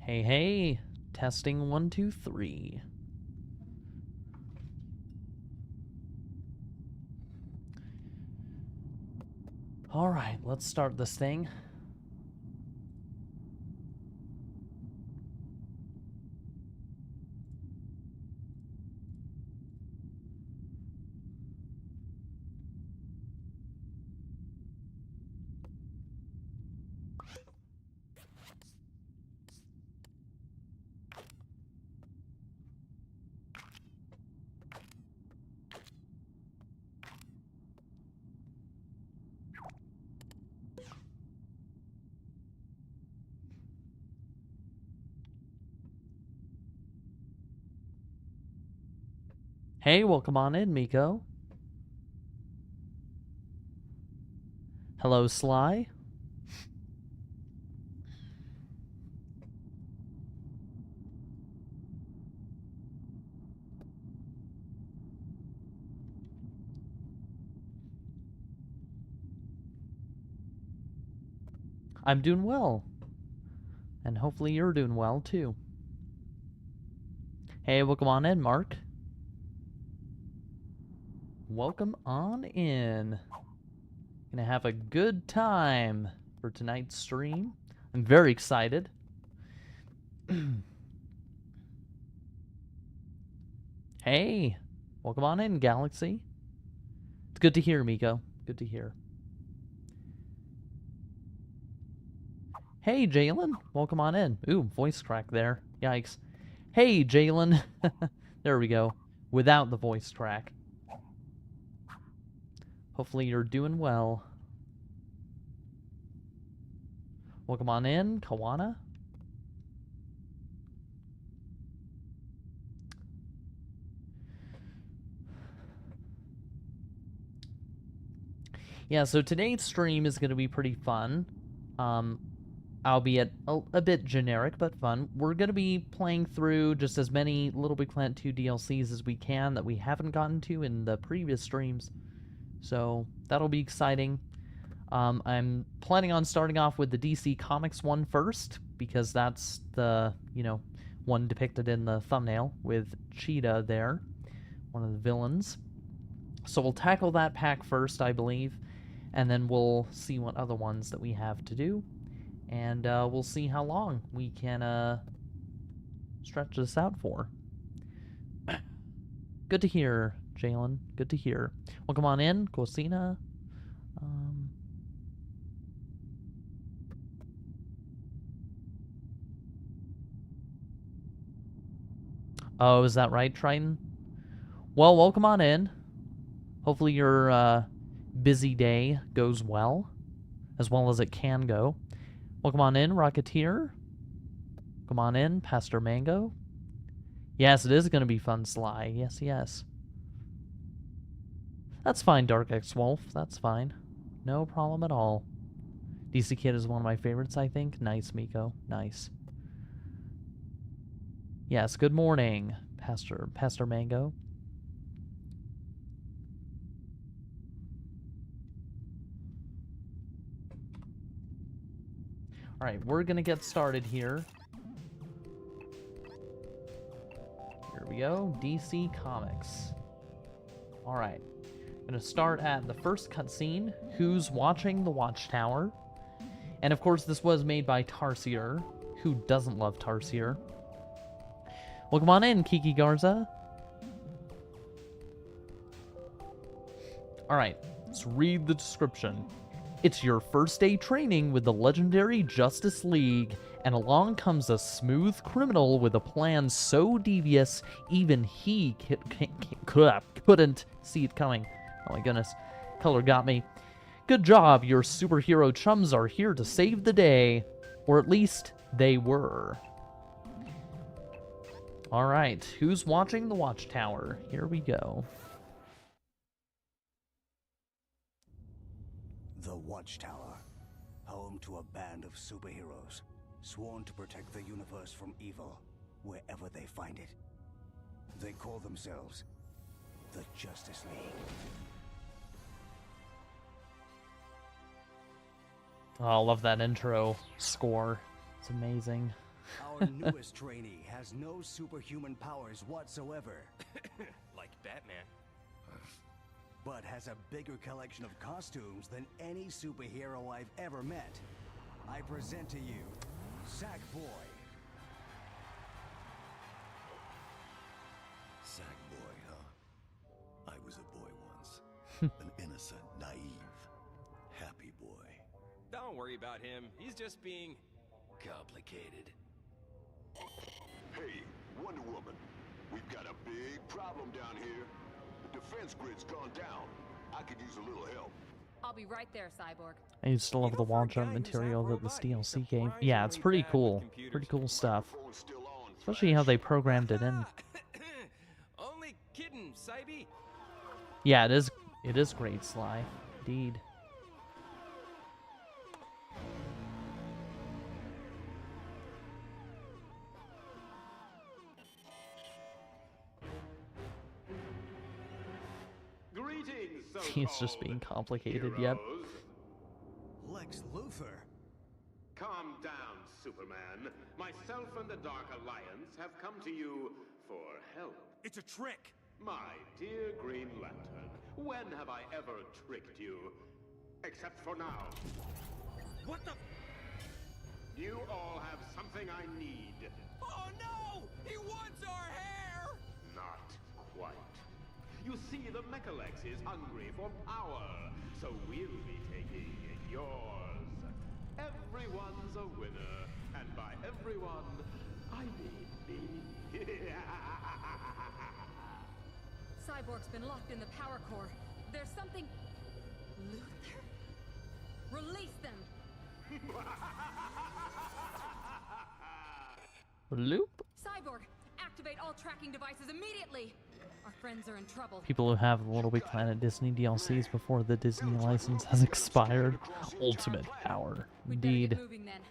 Hey, hey. Testing 1, 2, 3. All right, let's start this thing. Hey, welcome on in, Miko. Hello, Sly. I'm doing well. And hopefully you're doing well, too. Hey, welcome on in, Mark. Welcome on in. Gonna have a good time for tonight's stream. I'm very excited. Hey, welcome on in, Galaxy. It's good to hear, Miko. Good to hear. Hey, Jalen. Welcome on in. Ooh, voice crack there. Yikes. Hey, Jalen. There we go. Without the voice crack. Hopefully you're doing well. Welcome on in, Kawana. Yeah, so today's stream is going to be pretty fun. Albeit a bit generic, but fun. We're going to be playing through just as many LittleBigPlanet 2 DLCs as we can that we haven't gotten to in the previous streams. So that'll be exciting. I'm planning on starting off with the DC Comics one first, because that's the, one depicted in the thumbnail with Cheetah there, one of the villains. So we'll tackle that pack first, I believe, and then we'll see what other ones that we have to do, and we'll see how long we can stretch this out for. Good to hear, Jalen. Good to hear. Welcome on in, Cosina. Oh, is that right, Triton? Well, welcome on in. Hopefully your busy day goes well as it can go. Welcome on in, Rocketeer. Come on in, Pastor Mango. Yes, it is going to be fun, Sly. Yes, yes. That's fine, Dark X Wolf. That's fine. No problem at all. DC Kid is one of my favorites, I think. Nice, Miko. Nice. Yes, good morning, Pastor Mango. Alright, we're gonna get started here. Here we go, DC Comics. Alright, gonna start at the first cutscene, Who's Watching the Watchtower? And of course this was made by Tarsier. Who doesn't love Tarsier? Welcome on in, Kiki Garza. Alright, let's read the description. It's your first day training with the legendary Justice League, and along comes a smooth criminal with a plan so devious even he couldn't see it coming. Oh my goodness, color got me. Good job, your superhero chums are here to save the day. Or at least, they were. Alright, who's watching the Watchtower? Here we go. The Watchtower, home to a band of superheroes, sworn to protect the universe from evil, wherever they find it. They call themselves the Justice League. Oh, I love that intro score. It's amazing. Our newest trainee has no superhuman powers whatsoever, Like Batman. but has a bigger collection of costumes than any superhero I've ever met. I present to you, Sackboy. Sackboy, huh? I was a boy once. An innocent, naive, happy boy. Don't worry about him. He's just being complicated. Hey, Wonder Woman. We've got a big problem down here. The defense grid's gone down. I could use a little help. I'll be right there, Cyborg. I used to love the wall jump material that this DLC gave. Yeah, it's pretty cool. Pretty cool stuff. Phone's still on. Especially how they programmed it in. Only kidding, Cybie. Yeah, it is great, Sly. Indeed. Greetings, so-called He's just being complicated, yep. heroes. Lex Luthor? Calm down, Superman. Myself and the Dark Alliance have come to you for help. It's a trick! My dear Green Lantern, when have I ever tricked you? Except for now. What the? You all have something I need. Oh no! He wants our hair! Not quite. You see, the Mechalex is hungry for power, so we'll be taking yours. Everyone's a winner, and by everyone, I mean me. Cyborg's been locked in the power core. There's something... Luther? Release them! Loop? Cyborg, activate all tracking devices immediately! Our friends are in trouble. People who have the Little Big Planet Disney DLCs before the Disney license has expired. Ultimate power. We'd better get Indeed. moving then.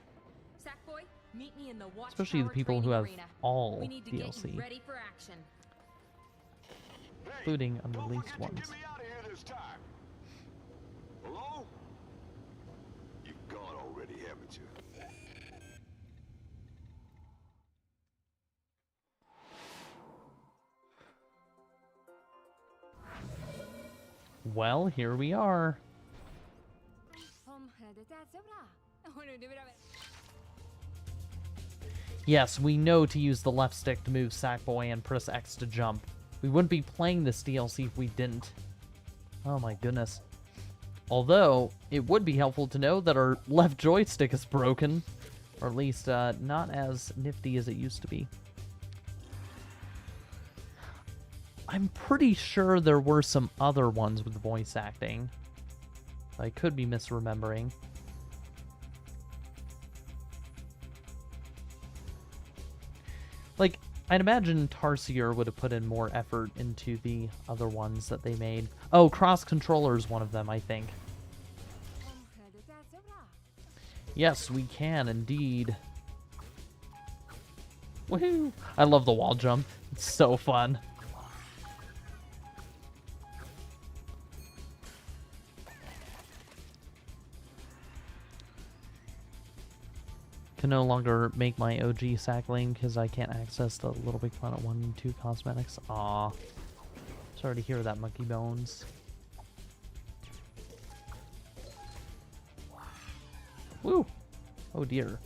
Sackboy, meet me in the Watchtower Especially the people who training have arena. all We need to get DLC, you ready for action. including Don't unreleased forget ones. to get me out of here this time. Hello? You've gone already, haven't you? Well, here we are. Yes, we know to use the left stick to move Sackboy and press X to jump. We wouldn't be playing this DLC if we didn't. Oh my goodness. Although, it would be helpful to know that our left joystick is broken. Or at least, not as nifty as it used to be. I'm pretty sure there were some other ones with voice acting. I could be misremembering. Like, I'd imagine Tarsier would have put in more effort into the other ones that they made. Oh, Cross Controller is one of them, I think. Yes, we can indeed. Woohoo! I love the wall jump. It's so fun. Can no longer make my OG Sackling because I can't access the Little Big Planet 1 and 2 cosmetics. Aw. Sorry to hear that, Monkey Bones. Woo! Oh dear.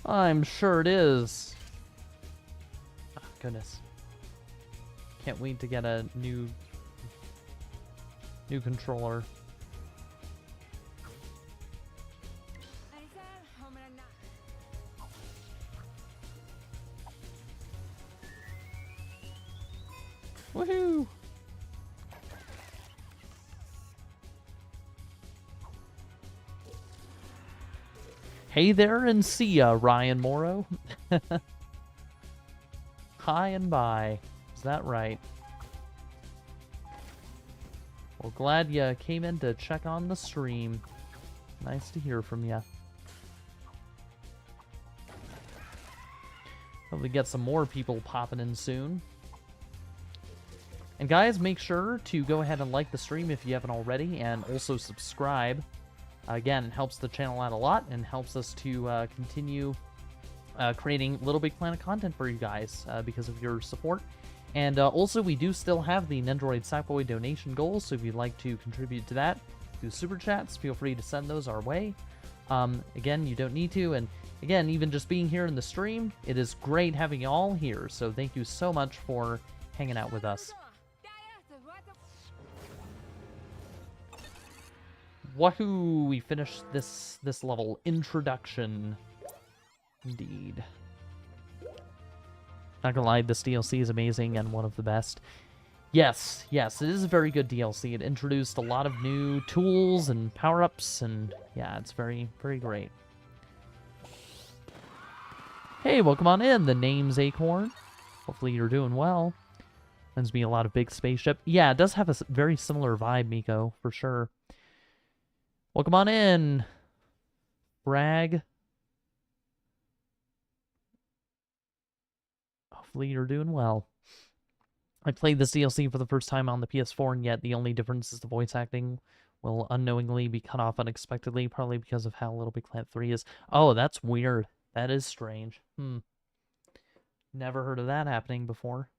I'm sure it is. Oh, goodness. Can't wait to get a new controller. Woohoo! Hey there and see ya, Ryan Morrow. Hi and bye. Is that right? Well, glad ya came in to check on the stream. Nice to hear from ya. Hopefully get some more people popping in soon. And guys, make sure to go ahead and like the stream if you haven't already, and also subscribe. Again, it helps the channel out a lot and helps us to continue creating LittleBigPlanet content for you guys because of your support. And also, we do still have the Nendoroid Sackboy donation goal, so if you'd like to contribute to that through Super Chats, feel free to send those our way. Again, you don't need to, and again, even just being here in the stream, it is great having you all here, so thank you so much for hanging out with us. Wahoo! We finished this level. Introduction. Indeed. Not gonna lie, this DLC is amazing and one of the best. Yes, it is a very good DLC. It introduced a lot of new tools and power-ups, and yeah, it's very, very great. Hey, welcome on in. The name's Acorn. Hopefully you're doing well. Reminds me a lot of Big Spaceship. Yeah, it does have a very similar vibe, Miko, for sure. Welcome on in, Bragg. Hopefully you're doing well. I played this DLC for the first time on the PS4, and yet the only difference is the voice acting will unknowingly be cut off unexpectedly, probably because of how LittleBigPlanet 3 is. Oh, that's weird. That is strange. Never heard of that happening before.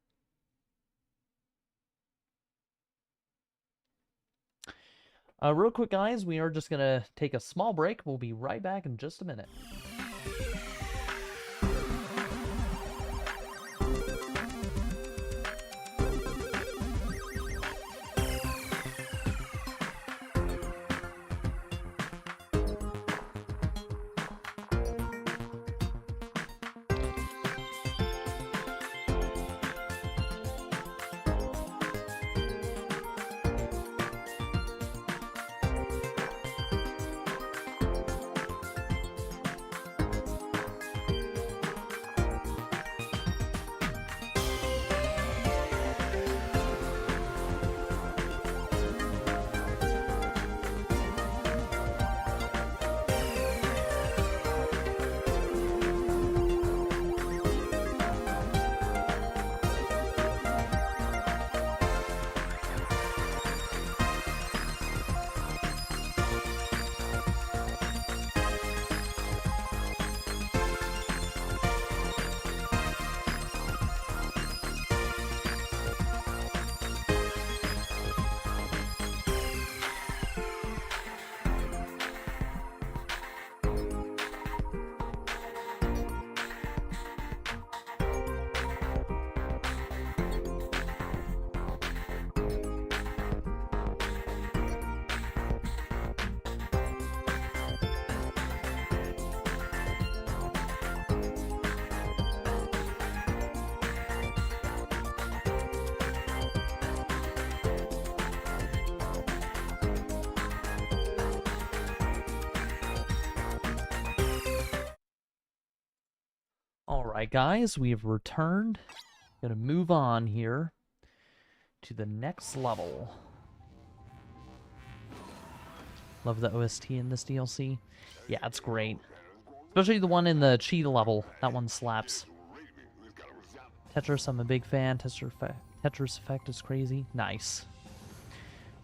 Real quick, guys, we are just going to take a small break. We'll be right back in just a minute. Alright, guys, we have returned. Gonna move on here to the next level. Love the OST in this DLC. Yeah, it's great. Especially the one in the cheetah level. That one slaps. Tetris, I'm a big fan. Tetris Effect is crazy. Nice.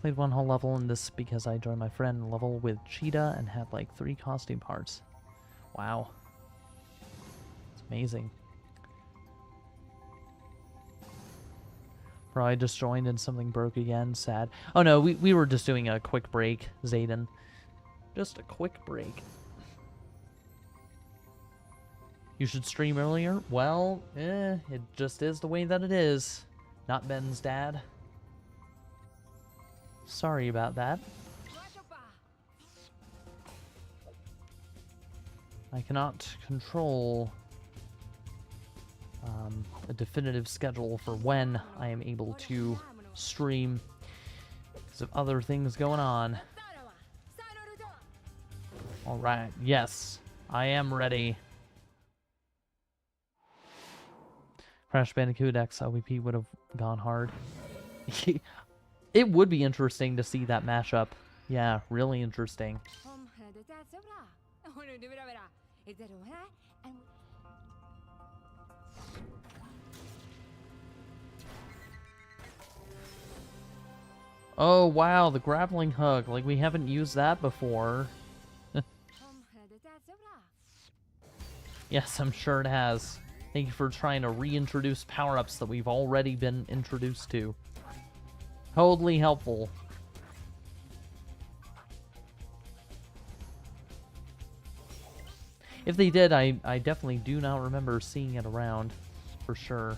Played one whole level in this because I joined my friend in a level with cheetah and had like 3 costume parts. Wow. Amazing. Bro, I just joined and something broke again. Sad. Oh no, we were just doing a quick break, Zayden. Just a quick break. You should stream earlier? Well, it just is the way that it is. Not Ben's dad. Sorry about that. I cannot control a definitive schedule for when I am able to stream because of other things going on. Alright, yes, I am ready. Crash Bandicoot X LVP would have gone hard. It would be interesting to see that mashup. Yeah, really interesting. Oh, wow, the grappling hook. Like, we haven't used that before. Yes, I'm sure it has. Thank you for trying to reintroduce power-ups that we've already been introduced to. Totally helpful. If they did, I definitely do not remember seeing it around, for sure.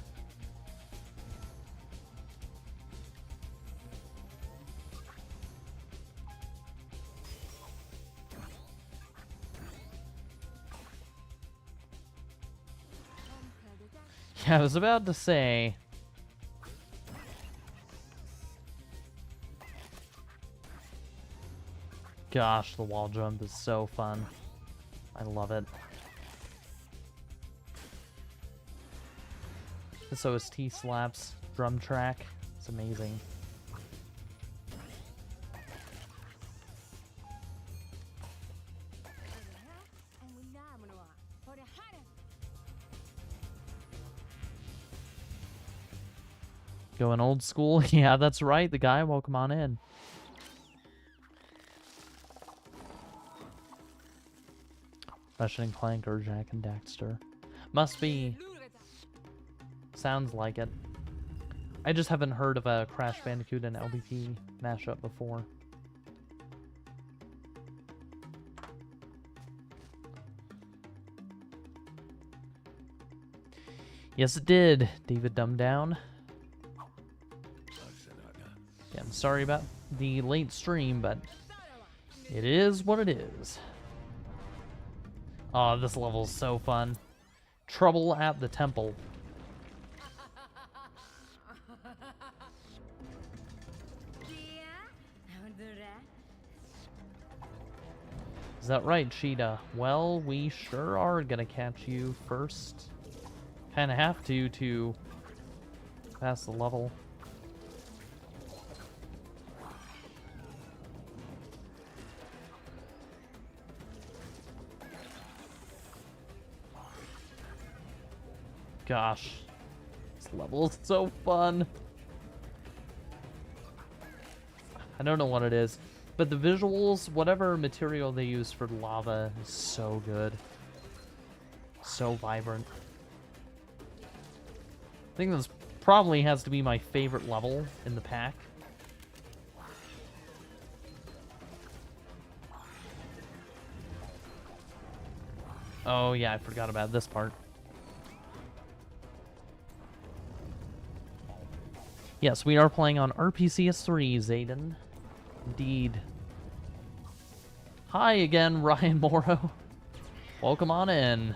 Yeah, I was about to say. Gosh, the wall jump is so fun. I love it. This OST slaps. Drum track. It's amazing. Going old school? Yeah, that's right. The guy, welcome on in. Ratchet and Clank or Jack and Daxter. Must be. Sounds like it. I just haven't heard of a Crash Bandicoot and LBP mashup before. Yes, it did, David Dumbdown. Yeah, I'm sorry about the late stream, but it is what it is. Oh, this level's so fun. Trouble at the Temple. Is that right, Cheetah? Well, we sure are gonna catch you first. Kinda have to pass the level. Gosh, this level is so fun. I don't know what it is, but the visuals, whatever material they use for lava is so good. So vibrant. I think this probably has to be my favorite level in the pack. Oh yeah, I forgot about this part. Yes, we are playing on RPCS3, Zayden. Indeed. Hi again, Ryan Morrow. Welcome on in.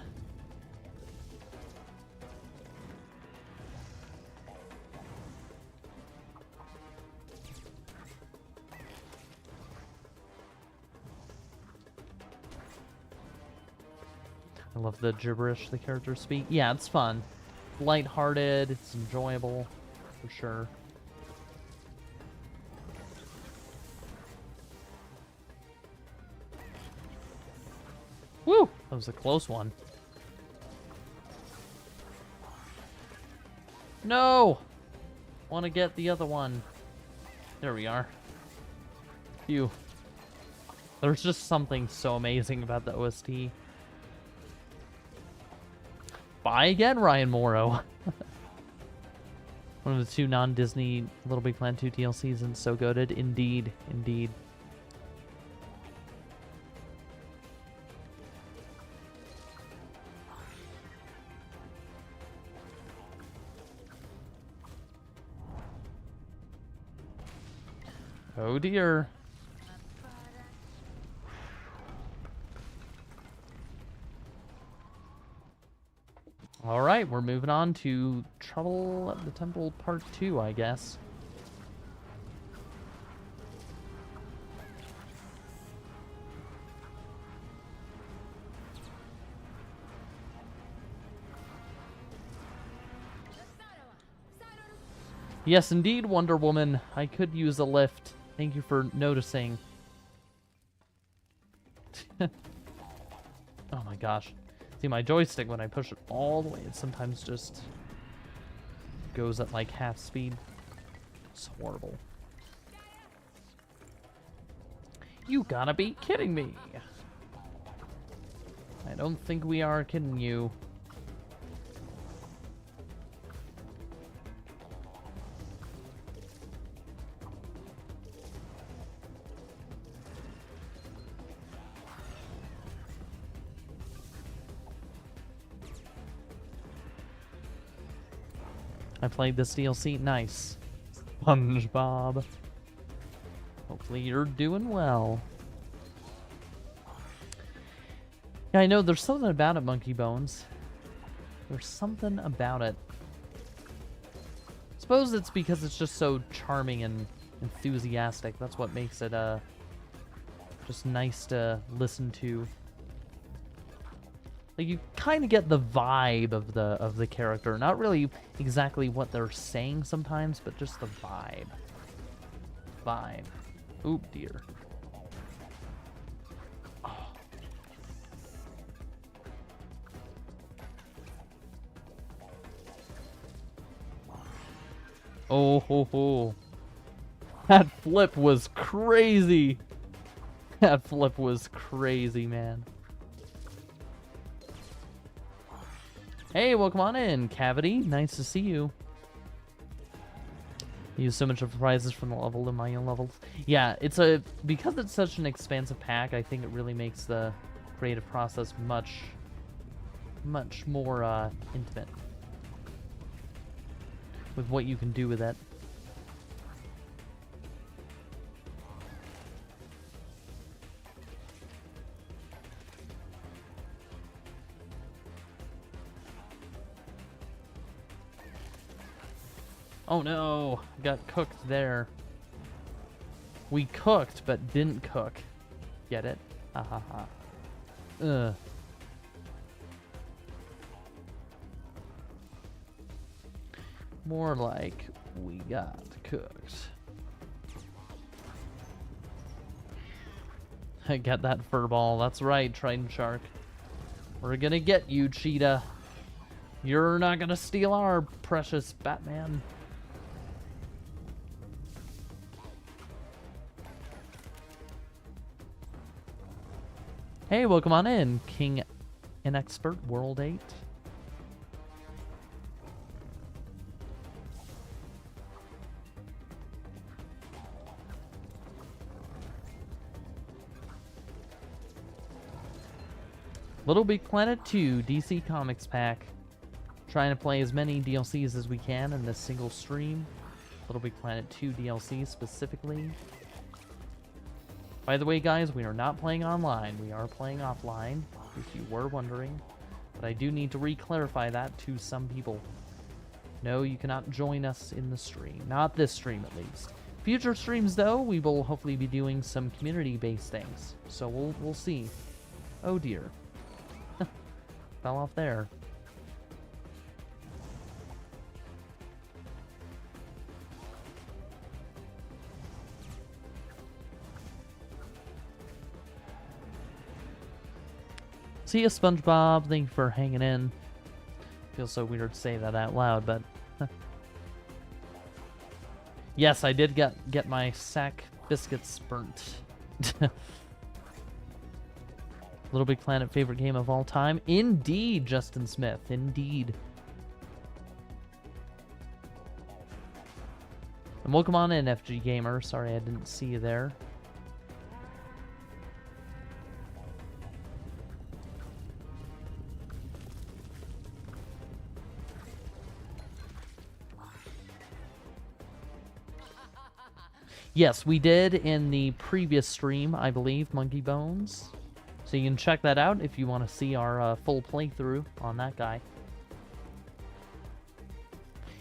I love the gibberish the characters speak. Yeah, it's fun. Lighthearted, it's enjoyable, for sure. Woo! That was a close one. No! Want to get the other one. There we are. Phew. There's just something so amazing about the OST. Bye again, Ryan Morrow. One of the two non-Disney Little Big Planet 2 DLCs and so goated. Indeed, indeed. Oh dear. Alright, we're moving on to Trouble at the Temple Part 2, I guess. Yes, indeed, Wonder Woman. I could use a lift. Thank you for noticing. Oh my gosh. See, my joystick, when I push it all the way, it sometimes just goes at like half speed. It's horrible. You gotta be kidding me. I don't think we are kidding you. I played this DLC. Nice. SpongeBob. Hopefully you're doing well. Yeah, I know there's something about it, Monkey Bones. There's something about it. Suppose it's because it's just so charming and enthusiastic. That's what makes it just nice to listen to. Like, you kind of get the vibe of the character. Not really exactly what they're saying sometimes, but just the vibe. Vibe. Oop, dear. Oh ho ho. That flip was crazy. That flip was crazy, man. Hey, welcome on in, Cavity. Nice to see you. Use so much of prizes from the level to my own levels. Yeah, because it's such an expansive pack, I think it really makes the creative process much more intimate with what you can do with it. Oh no, got cooked there. We cooked, but didn't cook. Get it? Ha ha ha. Ugh. More like we got cooked. I get that furball. That's right, Trident Shark. We're gonna get you, Cheetah. You're not gonna steal our precious Batman. Hey, welcome on in, King and Expert World 8. LittleBigPlanet 2 DC Comics Pack. Trying to play as many DLCs as we can in this single stream. LittleBigPlanet 2 DLC specifically. By the way, guys, we are not playing online. We are playing offline, if you were wondering. But I do need to re-clarify that to some people. No, you cannot join us in the stream. Not this stream, at least. Future streams, though, we will hopefully be doing some community-based things. So we'll see. Oh, dear. Fell off there. See ya, SpongeBob. Thank you for hanging in. Feels so weird to say that out loud, but... Yes, I did get my sack biscuits burnt. LittleBigPlanet favorite game of all time? Indeed, Justin Smith. Indeed. And welcome on in, FG Gamer. Sorry I didn't see you there. Yes, we did in the previous stream, I believe, Monkey Bones. So you can check that out if you want to see our full playthrough on that guy.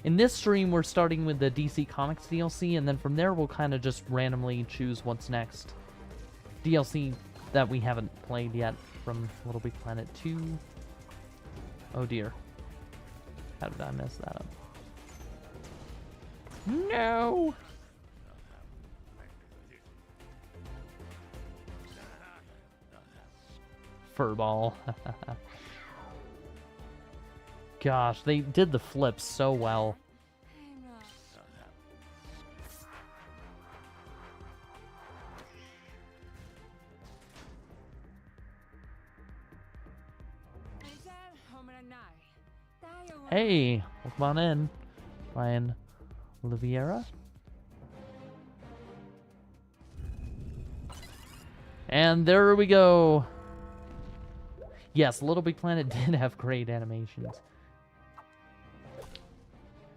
In this stream, we're starting with the DC Comics DLC, and then from there we'll kind of just randomly choose what's next. DLC that we haven't played yet from LittleBigPlanet 2. Oh dear. How did I mess that up? No! Furball. Gosh, they did the flips so well. Hey, welcome on in, Ryan Oliveira. And there we go. Yes, LittleBigPlanet did have great animations.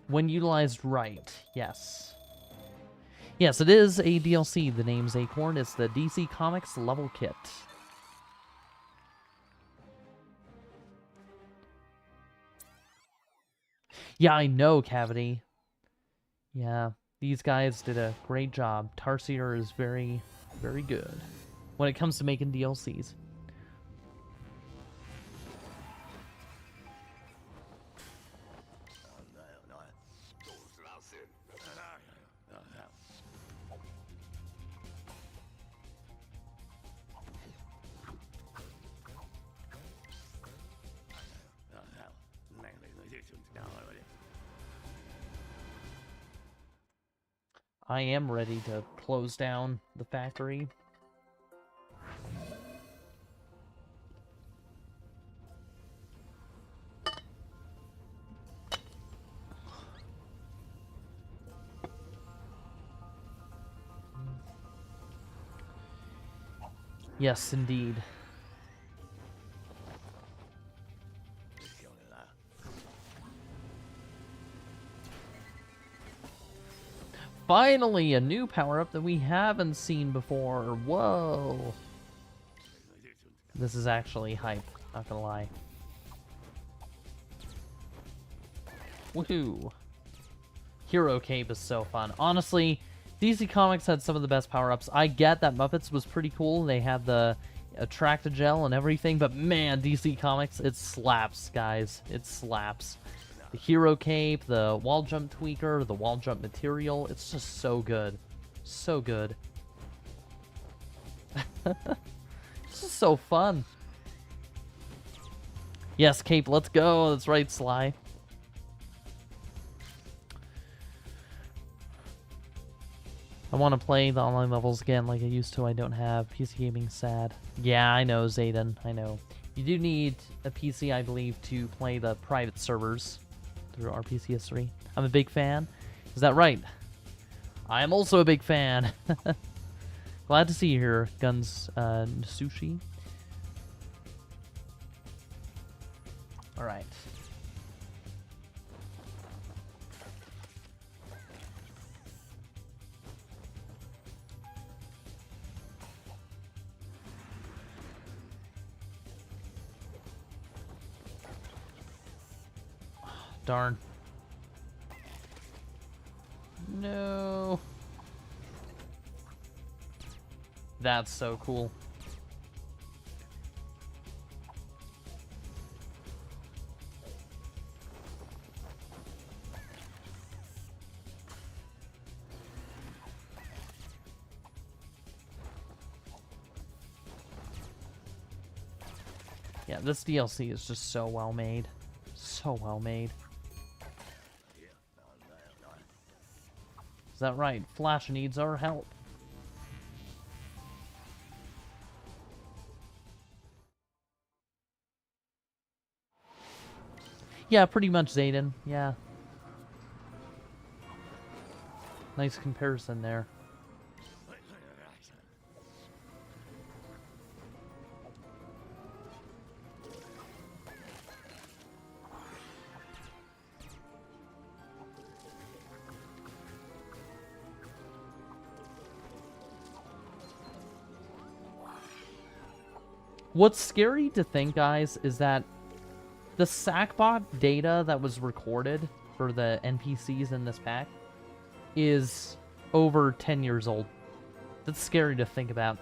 When utilized right, yes. Yes, it is a DLC. The name's Acorn. It's the DC Comics level kit. Yeah, I know, Cavity. Yeah, these guys did a great job. Tarsier is very, very good when it comes to making DLCs. I am ready to close down the factory. Yes, indeed. Finally, a new power-up that we haven't seen before. Whoa. This is actually hype, not gonna lie. Woohoo. Hero Cape is so fun. Honestly, DC Comics had some of the best power-ups. I get that Muppets was pretty cool. They had the Attractogel and everything, but man, DC Comics, it slaps, guys. It slaps. The Hero Cape, the wall jump tweaker, the wall jump material, it's just so good. So good. It's just so fun. Yes, Cape, let's go. That's right, Sly. I want to play the online levels again like I used to. I don't have. PC gaming sad. Yeah, I know, Zayden. I know. You do need a PC, I believe, to play the private servers through RPC history. I'm a big fan. Is that right? I am also a big fan. Glad to see you here, Guns Sushi. Alright. Darn. No. That's so cool. Yeah, this DLC is just so well made. So well made. Is that right? Flash needs our help. Yeah, pretty much, Zayden. Yeah. Nice comparison there. What's scary to think, guys, is that the Sackbot data that was recorded for the NPCs in this pack is over 10 years old. That's scary to think about.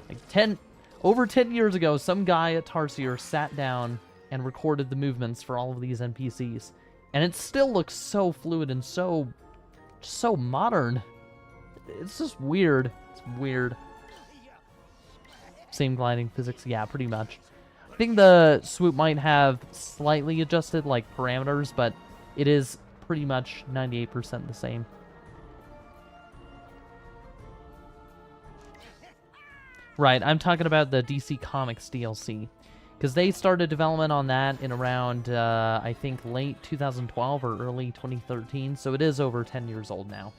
Like over 10 years ago, some guy at Tarsier sat down and recorded the movements for all of these NPCs. And it still looks so fluid and so modern. It's just weird. It's weird. Same gliding physics, yeah, pretty much. I think the swoop might have slightly adjusted, like, parameters, but it is pretty much 98% the same. Right, I'm talking about the DC Comics DLC. Because they started development on that in around, I think, late 2012 or early 2013, so it is over 10 years old now.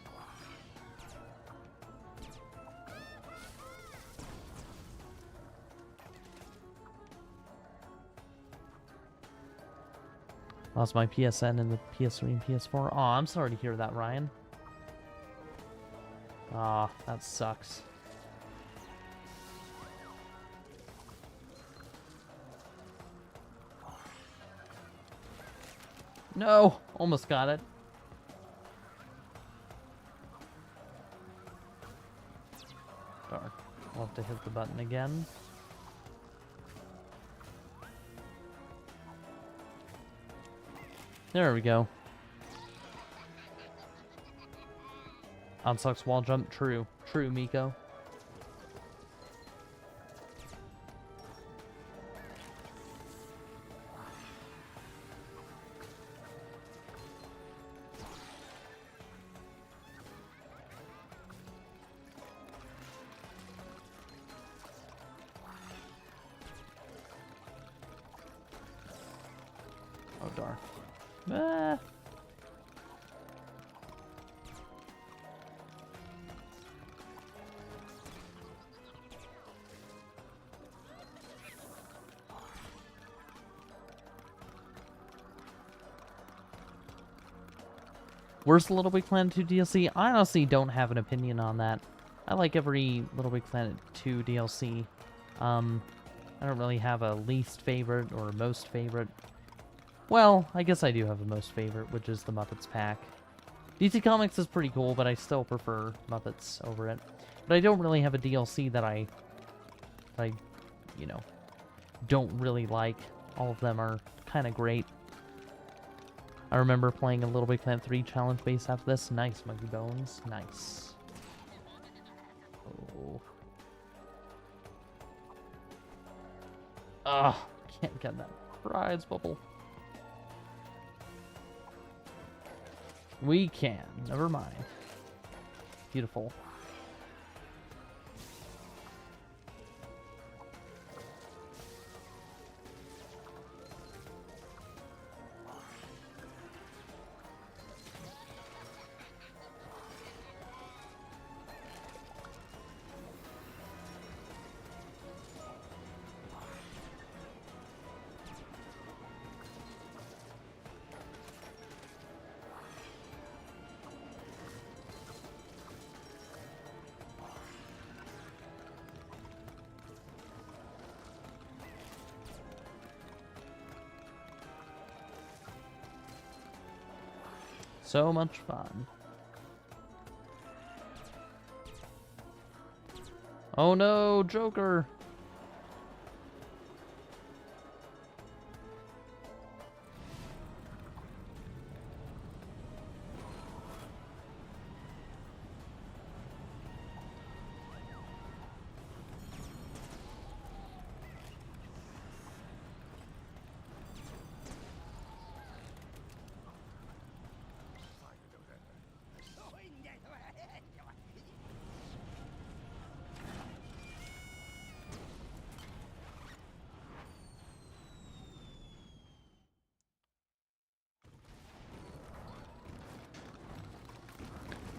Lost my PSN in the PS3 and PS4. Aw, I'm sorry to hear that, Ryan. Aw, that sucks. No! Almost got it. Darn. I'll have to hit the button again. There we go. Unsucks wall jump. True. True, Miko. Oh, darn. Ah. Worst LittleBigPlanet 2 DLC? I honestly don't have an opinion on that. I like every LittleBigPlanet 2 DLC. I don't really have a least favorite or most favorite. Well, I guess I do have a most favorite, which is the Muppets pack. DC Comics is pretty cool, but I still prefer Muppets over it. But I don't really have a DLC that I you know, don't really like. All of them are kind of great. I remember playing a LittleBigPlanet 3 challenge base after this. Nice, Monkey Bones. Nice. Oh. Ugh, can't get that prize bubble. We can. Never mind. Beautiful. So much fun. Oh no, Joker!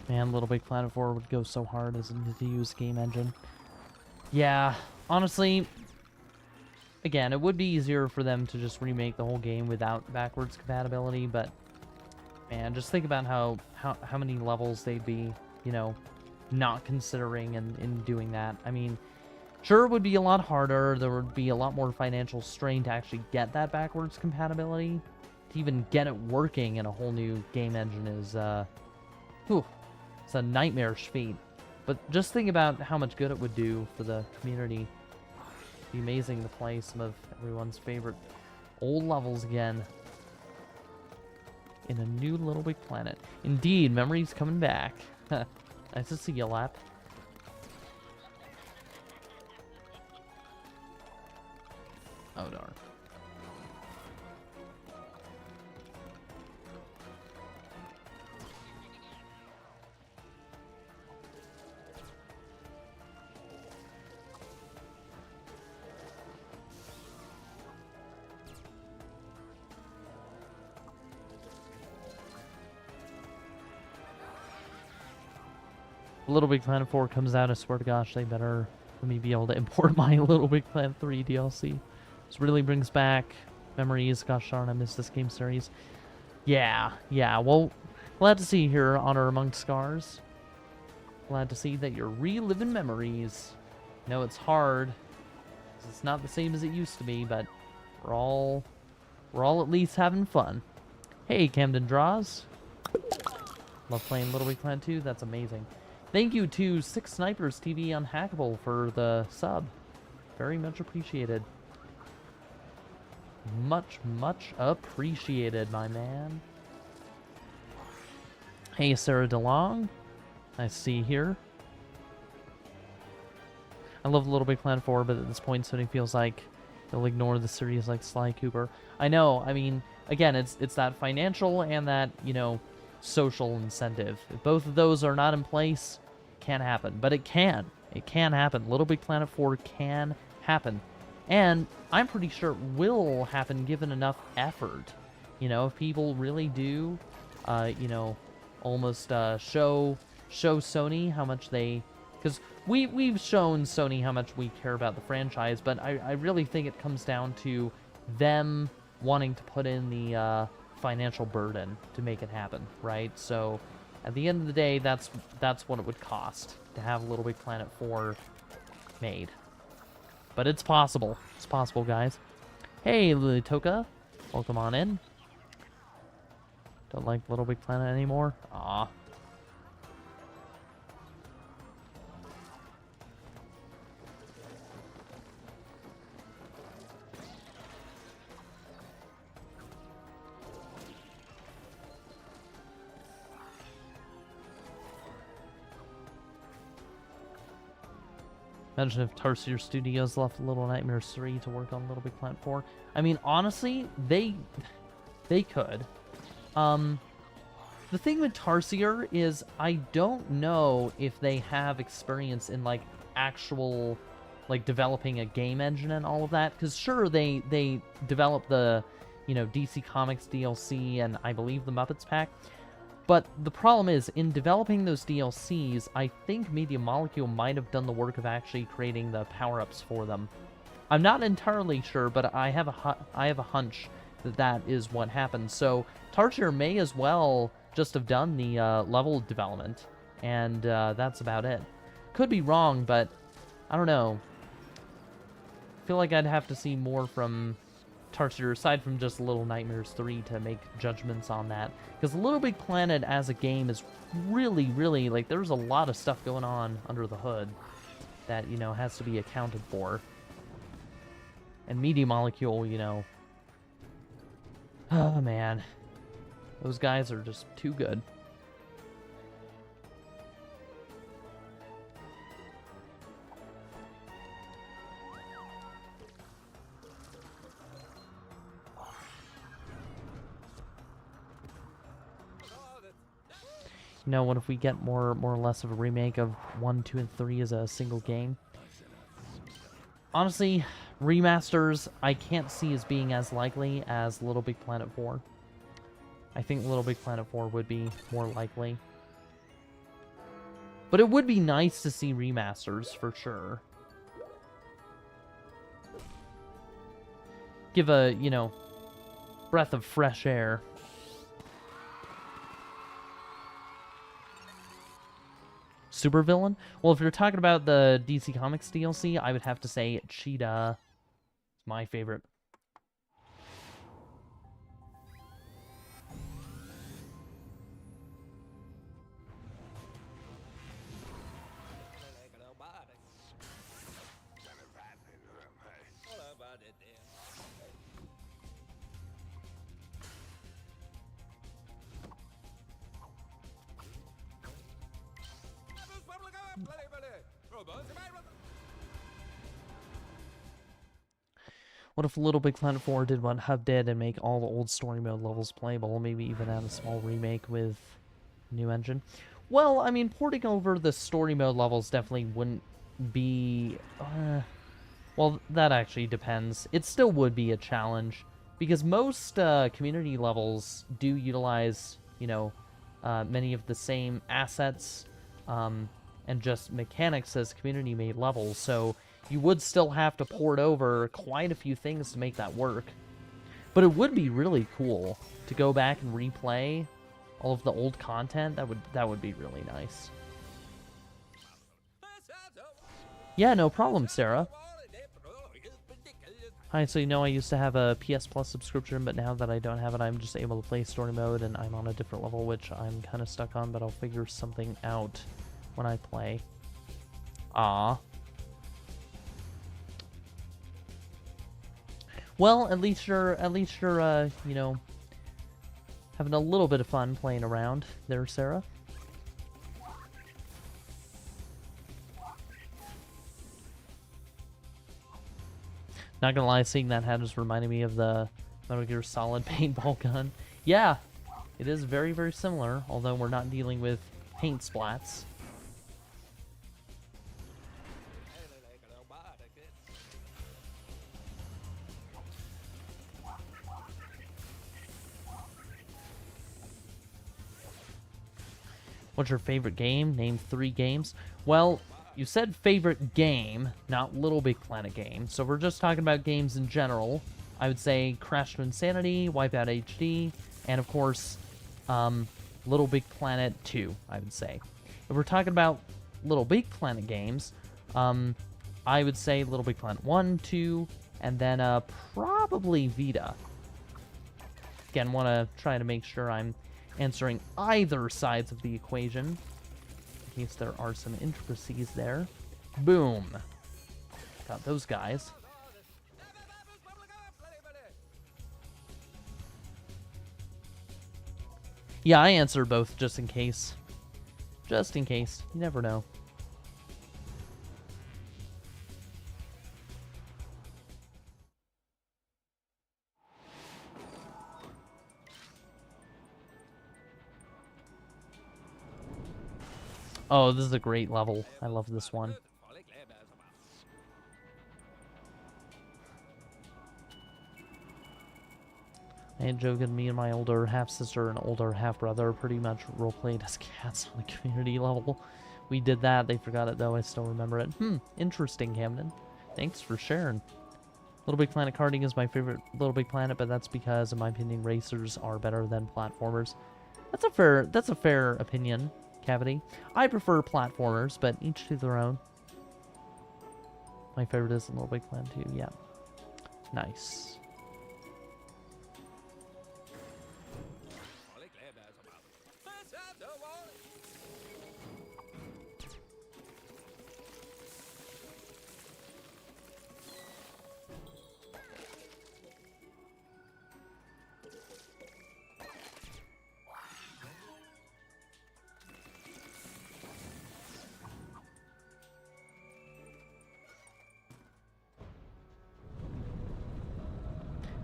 Man, LittleBigPlanet 4 would go so hard as a use game engine. Yeah, honestly, again, it would be easier for them to just remake the whole game without backwards compatibility, but man, just think about how many levels they'd be, you know, not considering in doing that. I mean, sure, it would be a lot harder. There would be a lot more financial strain to actually get that backwards compatibility. To even get it working in a whole new game engine is, whew. It's a nightmarish feat. But just think about how much good it would do for the community. It'd be amazing to play some of everyone's favorite old levels again in a new LittleBigPlanet. Indeed, memories coming back. Nice to see you, Lap. Oh, darn. Little Big Planet 4 comes out, I swear to gosh, they better let me be able to import my Little Big Planet 3 DLC. This really brings back memories. Gosh darn, I miss this game series. Yeah, well, glad to see you here, Honor Among Scars. Glad to see that you're reliving memories. I know it's hard. It's not the same as it used to be, but we're all at least having fun. Hey, Camden Draws. Love playing Little Big Planet 2. That's amazing. Thank you to Six Snipers TV Unhackable for the sub. Very much appreciated. Much appreciated, my man. Hey, Sarah DeLong. Nice to see you here. I love Little Big Planet 4, but at this point, Sony feels like they'll ignore the series like Sly Cooper. I know. I mean, again, it's that financial and that, you know, social incentive. If both of those are not in place, it can't happen. But it can. It can happen. Little Big Planet 4 can happen. And I'm pretty sure it will happen given enough effort. You know, if people really do, you know, almost show Sony how much they... Because we've shown Sony how much we care about the franchise, but I really think it comes down to them wanting to put in the financial burden to make it happen, right? So at the end of the day, that's what it would cost to have Little Big Planet 4 made. But it's possible. It's possible, guys. Hey, Lilitoka. Welcome on in. Don't like Little Big Planet anymore? Aw. Imagine if Tarsier Studios left Little Nightmares 3 to work on Little Big Planet 4. I mean, honestly, they could. The thing with Tarsier is I don't know if they have experience in, like, actual, like, developing a game engine and all of that. Because, sure, they developed the, you know, DC Comics DLC and I believe the Muppets pack. But the problem is, in developing those DLCs, I think Media Molecule might have done the work of actually creating the power-ups for them. I'm not entirely sure, but I have a hunch that that is what happened. So Tarsier may as well just have done the level development, and that's about it. Could be wrong, but I don't know. I feel like I'd have to see more from Tarsier, aside from just Little Nightmares 3, to make judgments on that. Because Little Big Planet as a game is really, really, like, there's a lot of stuff going on under the hood that, you know, has to be accounted for. And Media Molecule, you know, oh man, those guys are just too good. You know, what if we get more or less of a remake of 1, 2, and 3 as a single game? Honestly, remasters I can't see as being as likely as Little Big Planet 4. I think Little Big Planet 4 would be more likely. But it would be nice to see remasters, for sure. Give a, you know, breath of fresh air. Supervillain? Well, if you're talking about the DC Comics DLC, I would have to say Cheetah is my favorite. What if Little Big Planet 4 did what Hub did and make all the old story mode levels playable, maybe even add a small remake with new engine? Well, I mean, porting over the story mode levels definitely wouldn't be... well, that actually depends. It still would be a challenge, because most community levels do utilize, you know, many of the same assets. and just mechanics as community-made levels, so you would still have to port over quite a few things to make that work. But it would be really cool to go back and replay all of the old content. That would be really nice. Yeah, no problem, Sarah. Hi, so you know I used to have a PS Plus subscription, but now that I don't have it, I'm just able to play story mode, and I'm on a different level, which I'm kind of stuck on, but I'll figure something out when I play. Ah. Well, at least you're, you know, having a little bit of fun playing around there, Sarah. Not gonna lie, seeing that hat just reminded me of the Metal Gear Solid paintball gun. Yeah, it is very, very similar, although we're not dealing with paint splats. What's your favorite game? Name 3 games. Well, you said favorite game, not LittleBigPlanet game. So we're just talking about games in general. I would say Crash to Insanity, Wipeout HD, and of course, LittleBigPlanet 2, I would say. If we're talking about LittleBigPlanet games, I would say LittleBigPlanet 1, 2, and then probably Vita. Again, want to try to make sure I'm answering either sides of the equation, in case there are some intricacies there. Boom. Got those guys. Yeah, I answered both just in case. Just in case. You never know. Oh, this is a great level. I love this one. And joking, me and my older half-sister and older half-brother pretty much role-played as cats on the community level. We did that. They forgot it, though. I still remember it. Interesting, Camden. Thanks for sharing. LittleBigPlanet karting is my favorite LittleBigPlanet, but that's because, in my opinion, racers are better than platformers. That's a fair opinion, Cavity. I prefer platformers, but each to their own. My favorite is LittleBigPlanet 2, yeah. Nice.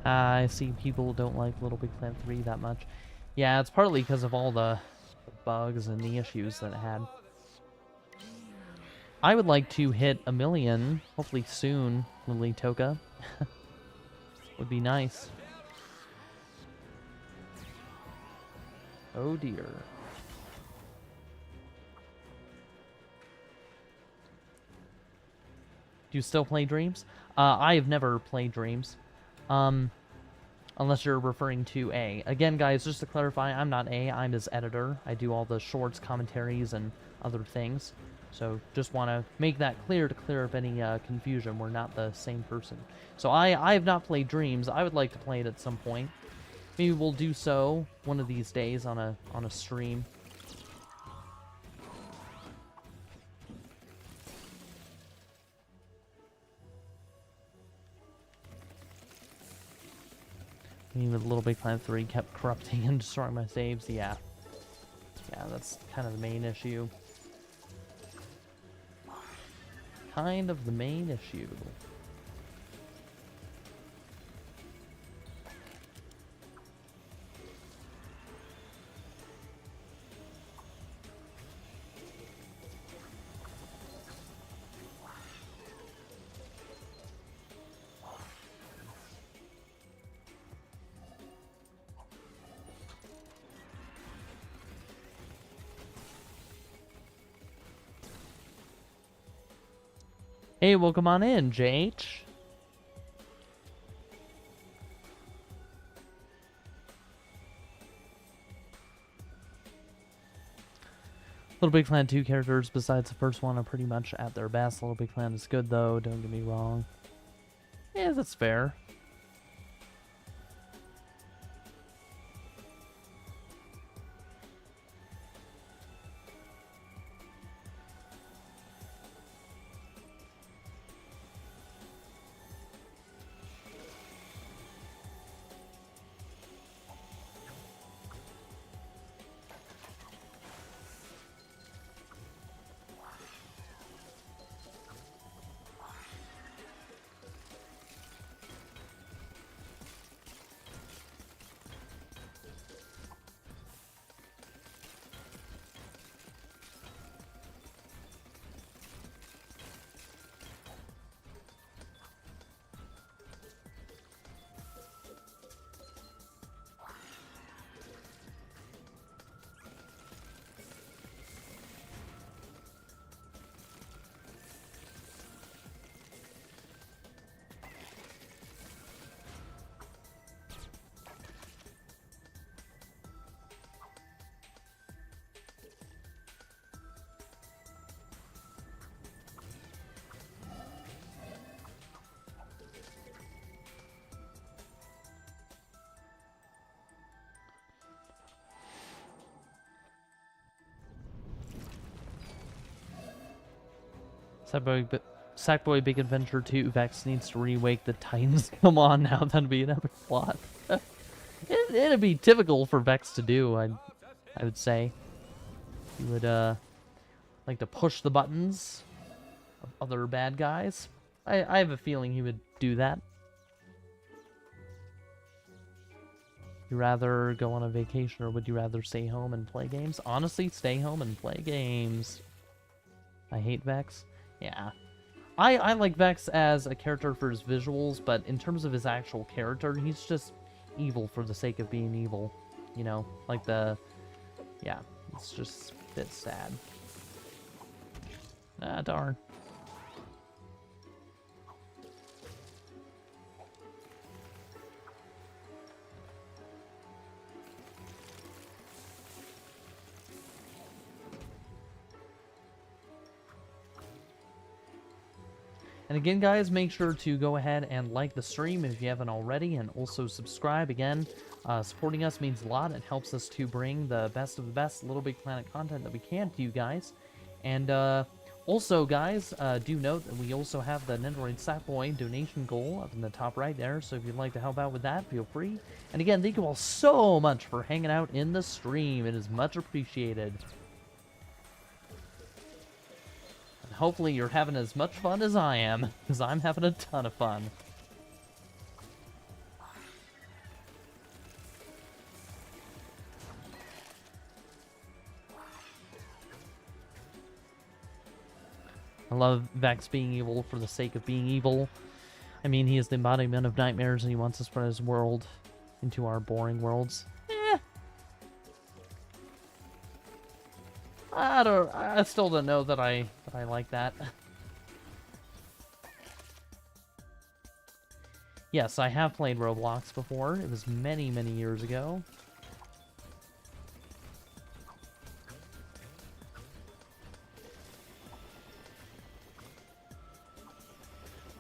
I see people don't like LittleBigPlanet 3 that much. Yeah, it's partly because of all the bugs and the issues that it had. I would like to hit 1 million, hopefully soon, Lily Toka. Would be nice. Oh dear. Do you still play Dreams? I have never played Dreams. Unless you're referring to A. Again, guys, just to clarify, I'm not A. I'm his editor. I do all the shorts, commentaries, and other things. So just want to make that clear to clear up any confusion. We're not the same person. So I have not played Dreams. I would like to play it at some point. Maybe we'll do so one of these days on a stream. Even LittleBigPlanet 3 kept corrupting and destroying my saves. Yeah. Yeah, that's kind of the main issue. Kind of the main issue. Hey, welcome on in, JH. Little Big Planet 2 characters besides the first one are pretty much at their best. Little Big Planet is good though, don't get me wrong. Yeah, that's fair. Sackboy Big Adventure 2 Vex needs to re-wake the Titans. Come on now, that'd be an epic plot. It'd be typical for Vex to do, I would say. He would like to push the buttons of other bad guys. I have a feeling he would do that. Would you rather go on a vacation or would you rather stay home and play games? Honestly, stay home and play games. I hate Vex. Yeah. I like Vex as a character for his visuals, but in terms of his actual character, he's just evil for the sake of being evil. You know, like yeah, it's just a bit sad. Ah, darn. And again, guys, make sure to go ahead and like the stream if you haven't already, and also subscribe. Again, supporting us means a lot. It helps us to bring the best of the best Little Big Planet content that we can to you guys. And also, guys, do note that we also have the Nendoroid Sackboy donation goal up in the top right there, so if you'd like to help out with that, feel free. And again, thank you all so much for hanging out in the stream. It is much appreciated. Hopefully you're having as much fun as I am, because I'm having a ton of fun. I love Vex being evil for the sake of being evil. I mean, he is the embodiment of nightmares, and he wants to spread his world into our boring worlds. I still don't know that I like that. Yes, I have played Roblox before. It was many, many years ago.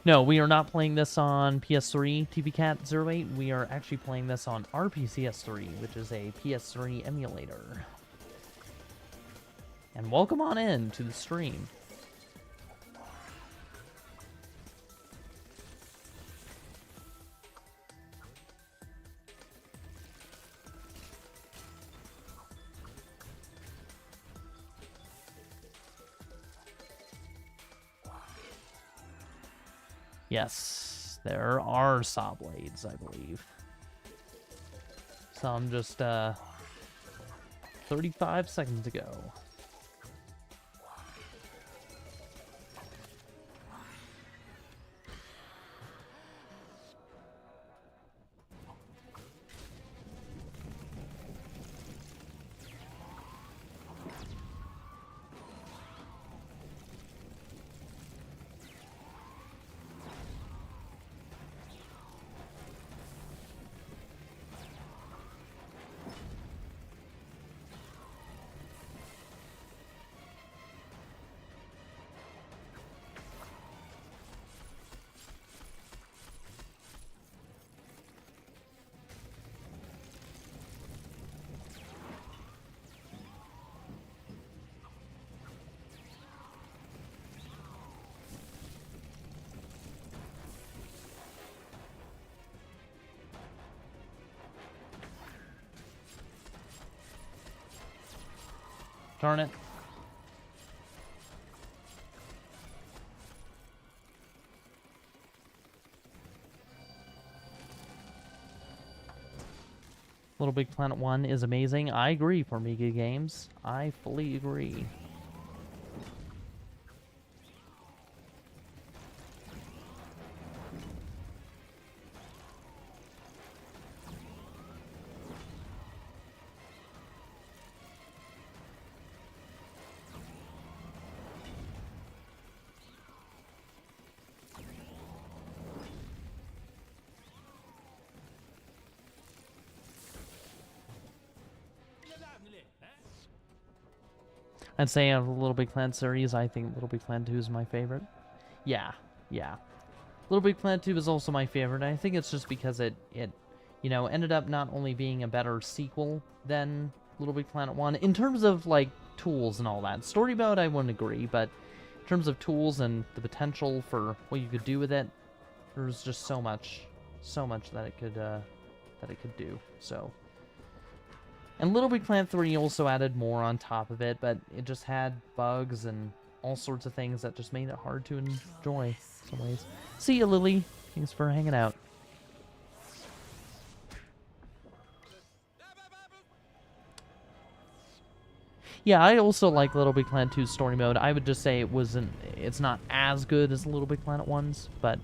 No, we are not playing this on PS3, TVCat08. We are actually playing this on RPCS3, which is a PS3 emulator. And welcome on in to the stream. Yes, there are saw blades, I believe. Some just 35 seconds ago. Darn it. Little Big Planet 1 is amazing. I agree, Formiga Games. I fully agree. I'd say of the Little Big Planet series, I think Little Big Planet 2 is my favorite. Yeah, yeah. Little Big Planet 2 is also my favorite, and I think it's just because it you know, ended up not only being a better sequel than Little Big Planet 1, in terms of, like, tools and all that. Story mode, I wouldn't agree, but in terms of tools and the potential for what you could do with it, there was just so much that it could do, so... And Little Big Planet 3 also added more on top of it, but it just had bugs and all sorts of things that just made it hard to enjoy in some ways. See ya, Lily. Thanks for hanging out. Yeah, I also like Little Big Planet 2's story mode. I would just say it's not as good as Little Big Planet 1's, but...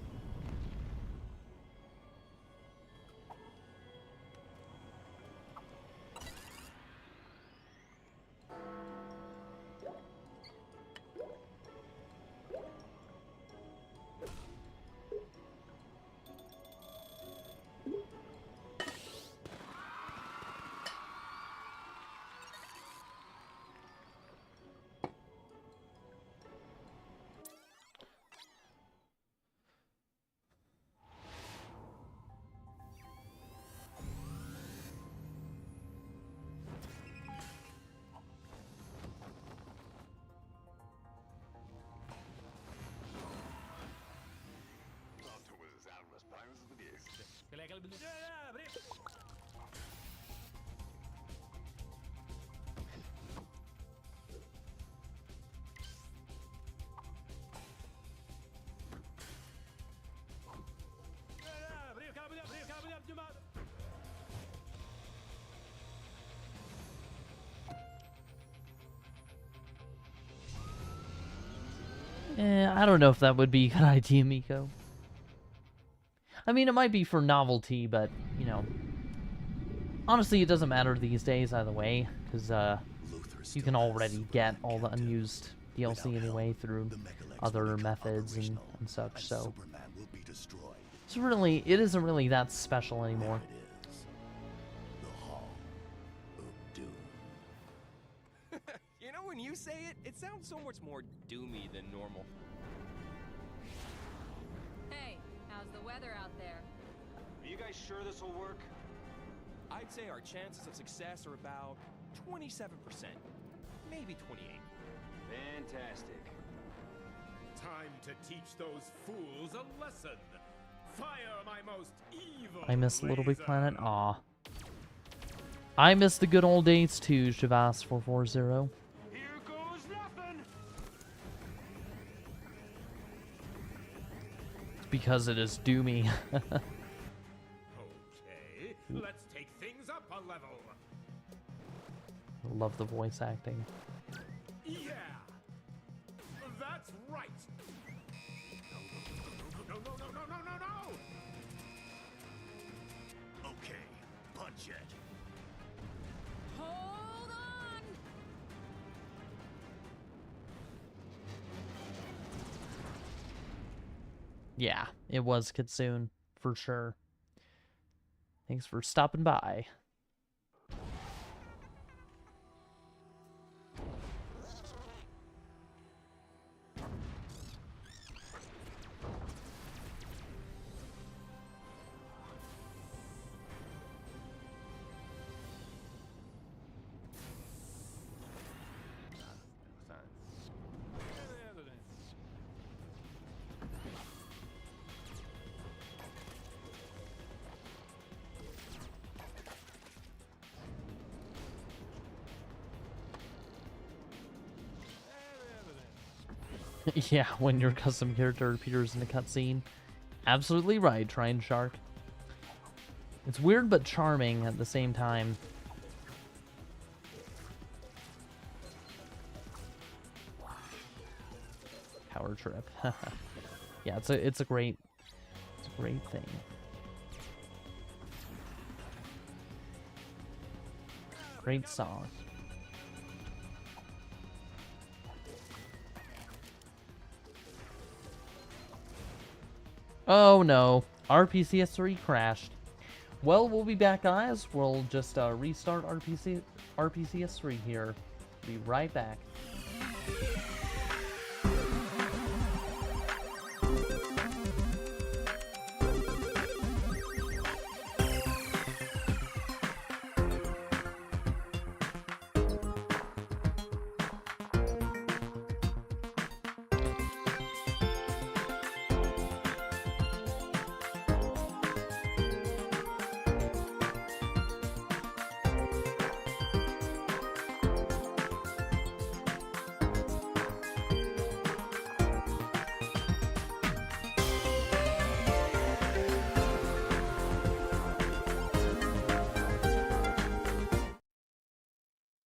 I don't know if that would be a good idea, Miko. I mean, it might be for novelty, but, you know... Honestly, it doesn't matter these days either way, because you can already get all the unused DLC anyway through other methods and such, so... It isn't really that special anymore. You know, when you say it, it sounds so much more doomy than normal. Hey, how's the weather out there? Are you guys sure this will work? I'd say our chances of success are about 27%, maybe 28. Fantastic. Time to teach those fools a lesson. Fire my most evil I miss Little Big laser. Planet. Aw. I miss the good old days too, Shavas440. Here goes nothing. Because it is doomy. Okay, let's take things up a level. Love the voice acting. Yeah, that's right. No, no, no, no, no, no, no, no. Okay, punch it. Hold on! Yeah, it was Kitsune, for sure. Thanks for stopping by. Yeah, when your custom character appears in a cutscene. Absolutely right, Trying Shark. It's weird but charming at the same time. Power trip. Yeah, it's a great thing. Great song. Oh no, RPCS3 crashed. Well, we'll be back, guys. We'll just restart RPCS3 here. Be right back.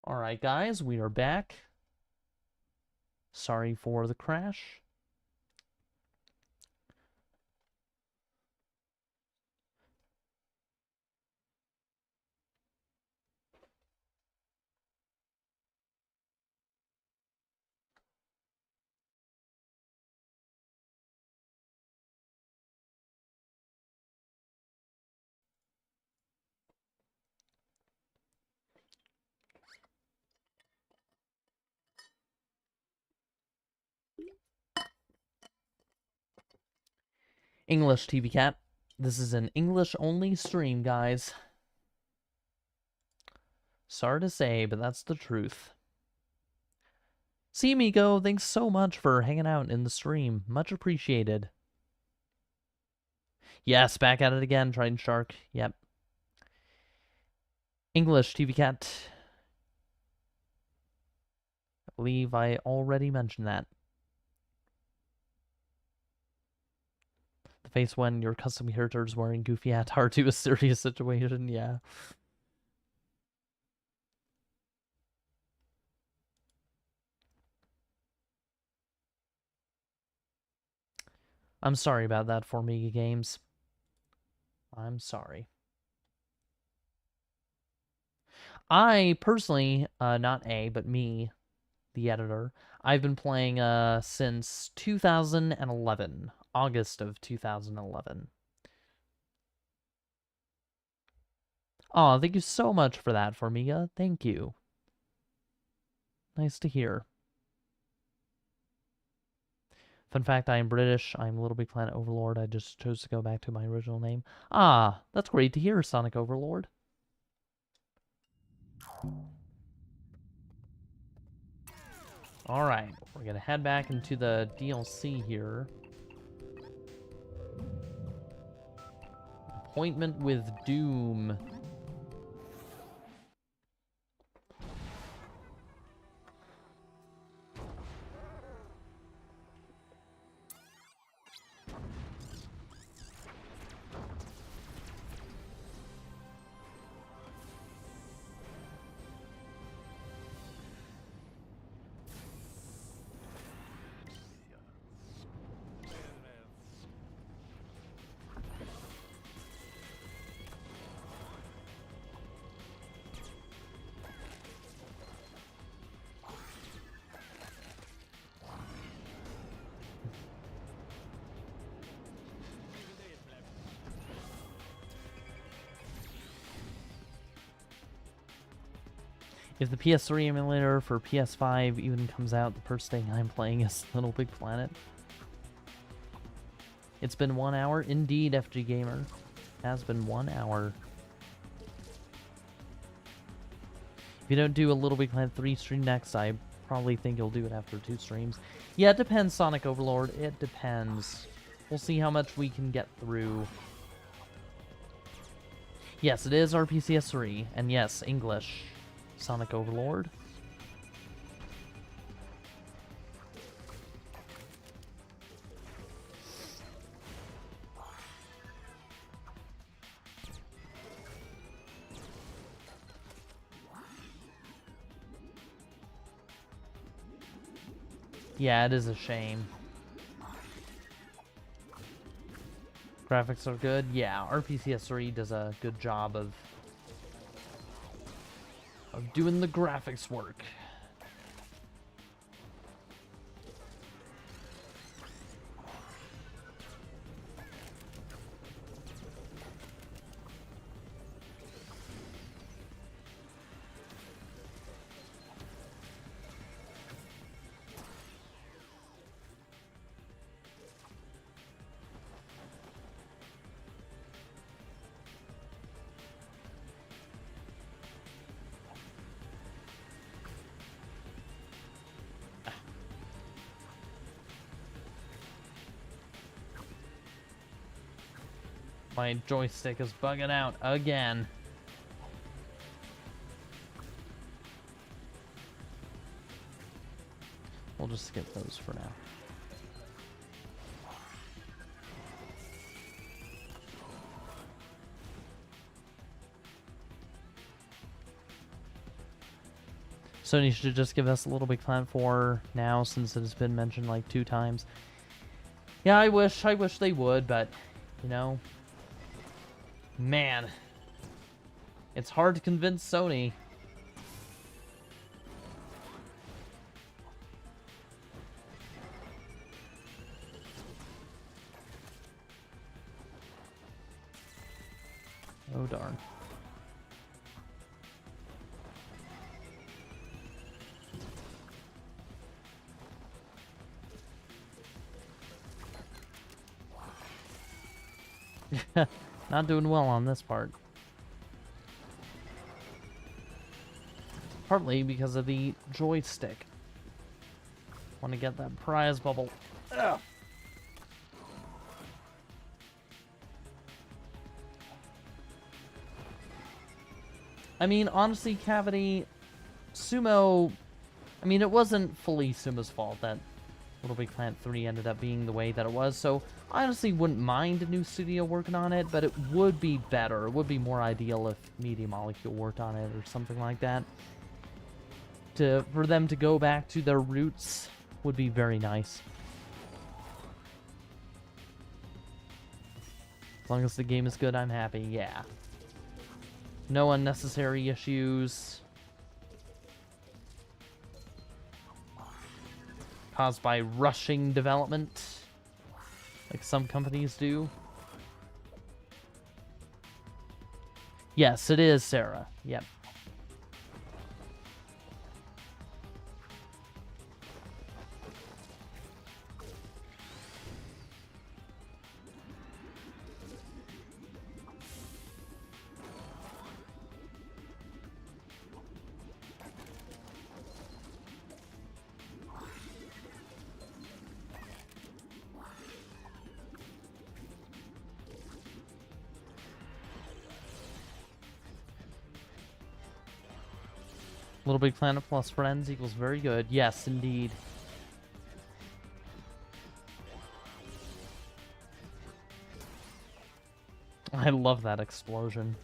Alright guys, we are back. Sorry for the crash. English TV Cat. This is an English-only stream, guys. Sorry to say, but that's the truth. See, Miko, thanks so much for hanging out in the stream. Much appreciated. Yes, back at it again, Trident Shark. Yep. English TV Cat. I believe I already mentioned that. The face when your custom character is wearing goofy attire to a serious situation, yeah. I'm sorry about that for Mega Games. I'm sorry. I personally, not but me, the editor, I've been playing since 2011, August of 2011. Aw, thank you so much for that, Formiga. Thank you. Nice to hear. Fun fact, I am British. I'm LittleBigPlanet Overlord. I just chose to go back to my original name. Ah, that's great to hear, Sonic Overlord. Alright, we're gonna head back into the DLC here. Appointment with Doom. If the PS3 emulator for PS5 even comes out, the first thing I'm playing is LittleBigPlanet. It's been 1 hour. Indeed, FG Gamer. It has been 1 hour. If you don't do a LittleBigPlanet 3 stream next, I probably think you'll do it after 2 streams. Yeah, it depends, Sonic Overlord. It depends. We'll see how much we can get through. Yes, it is RPCS3. And yes, English. Sonic Overlord. Yeah, it is a shame. Graphics are good. Yeah, RPCS3 does a good job of doing the graphics work. My joystick is bugging out again. We'll just skip those for now. Sony should just give us a LittleBigPlanet 4 now, since it has been mentioned like 2 times. Yeah, I wish they would, but, you know, man, it's hard to convince Sony. Oh, darn. Not doing well on this part. Partly because of the joystick. Want to get that prize bubble. Ugh. I mean, honestly, Cavity, Sumo, I mean, it wasn't fully Sumo's fault that LittleBigPlanet 3 ended up being the way that it was, so I honestly wouldn't mind a new studio working on it, but it would be better. It would be more ideal if Media Molecule worked on it or something like that. For them to go back to their roots would be very nice. As long as the game is good, I'm happy, yeah. No unnecessary issues caused by rushing development, like some companies do. Yes, it is, Sarah. Yep. LittleBigPlanet plus friends equals very good. Yes, indeed. I love that explosion.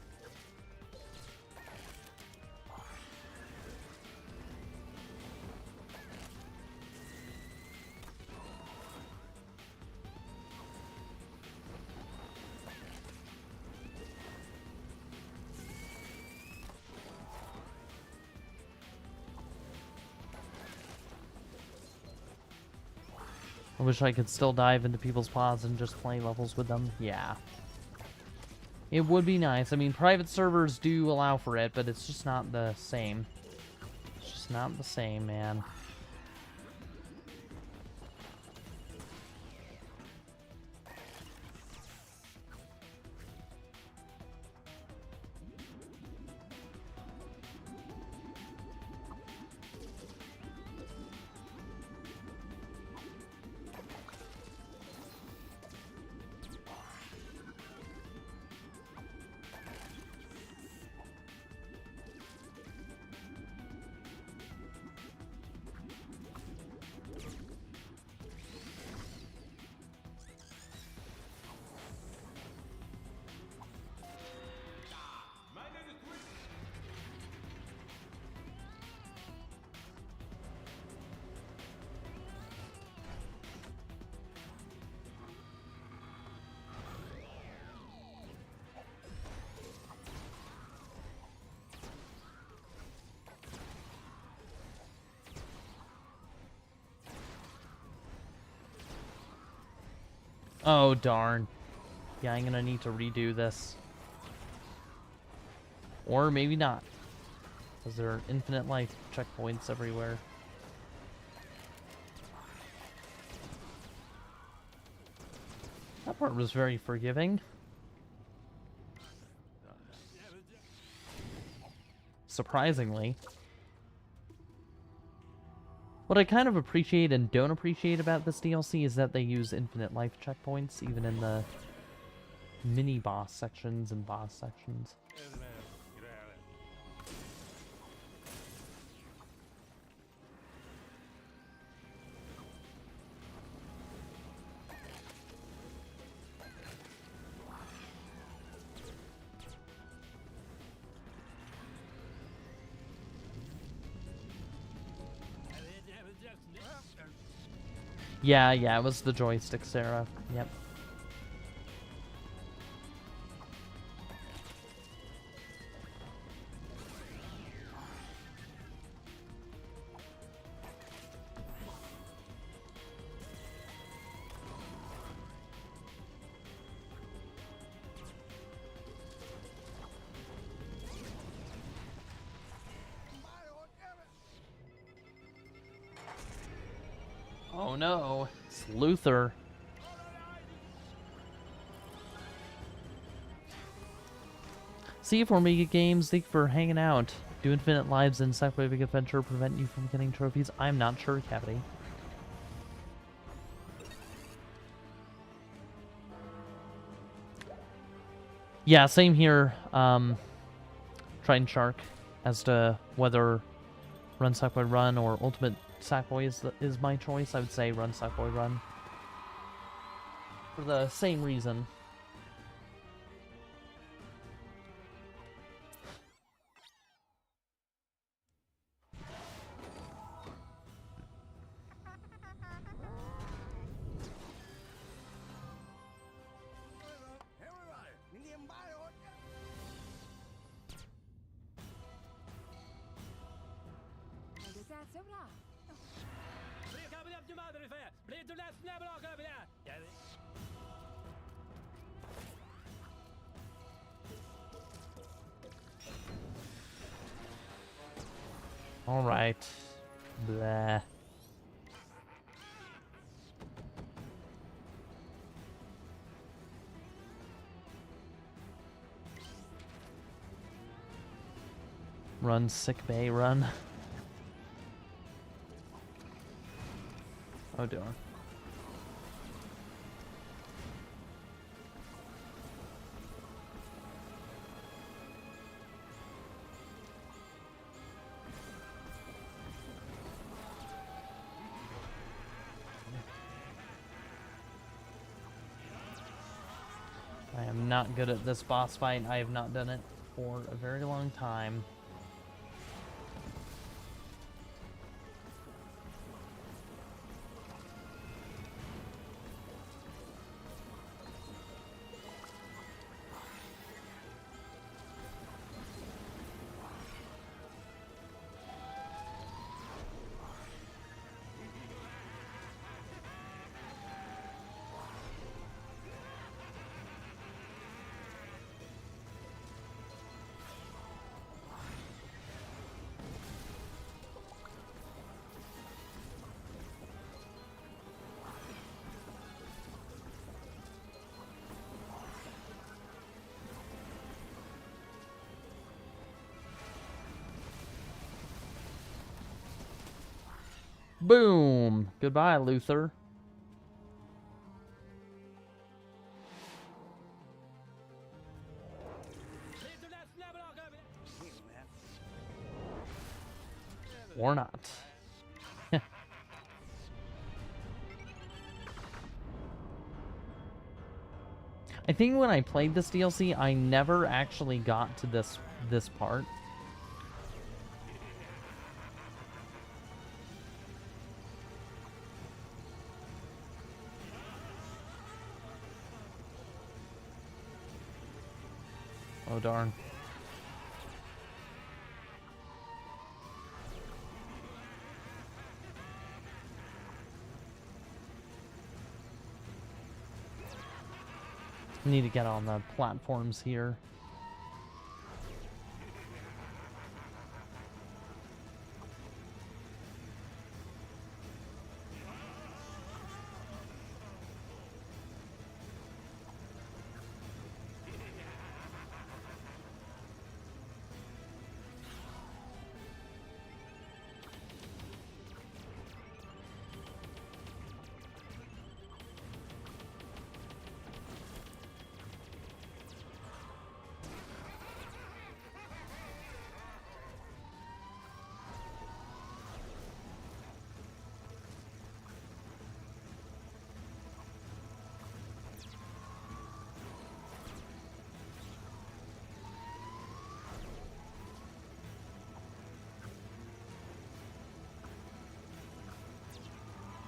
I wish I could still dive into people's pods and just play levels with them. Yeah. It would be nice. I mean, private servers do allow for it, but it's just not the same. It's just not the same, man. Oh, darn. Yeah, I'm gonna need to redo this. Or maybe not. Because there are infinite life checkpoints everywhere. That part was very forgiving. Surprisingly. What I kind of appreciate and don't appreciate about this DLC is that they use infinite life checkpoints, even in the mini-boss sections and boss sections. Yeah, it was the joystick, Sarah. Yep. Oh no, it's Luther. See you for Mega Games, thank you for hanging out. Do infinite lives in Sackboy Big Adventure prevent you from getting trophies? I'm not sure, Cavity. Yeah, same here, Triton Shark, as to whether Run Sackboy Run or Ultimate Sackboy is my choice. I would say Run Sackboy Run. For the same reason. Alright. Blah. Run, sick bay, run. Oh, darn. I am not good at this boss fight. I have not done it for a very long time. Boom! Goodbye, Luther. Or not. I think when I played this DLC, I never actually got to this part. Oh, darn. Need to get on the platforms here.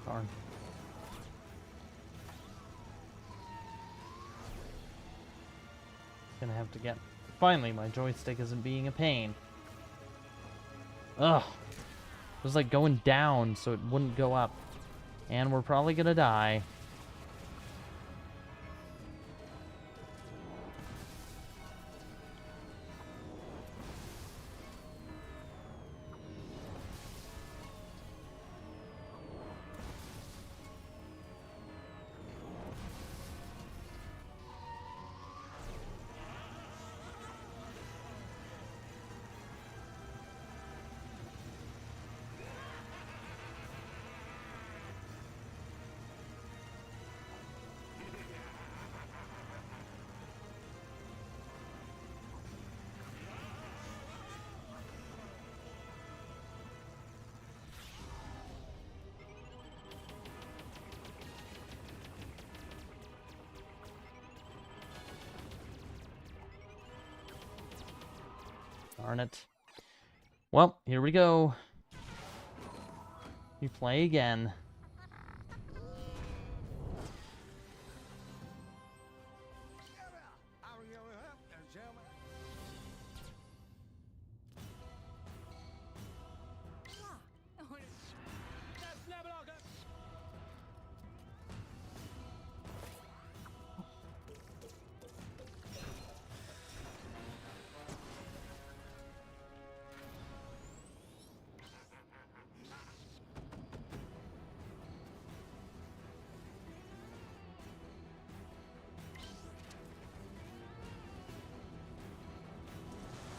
Darn. Gonna have to get... Finally, my joystick isn't being a pain. Ugh. It was like going down so it wouldn't go up. And we're probably gonna die. Darn it. Well, here we go. We play again.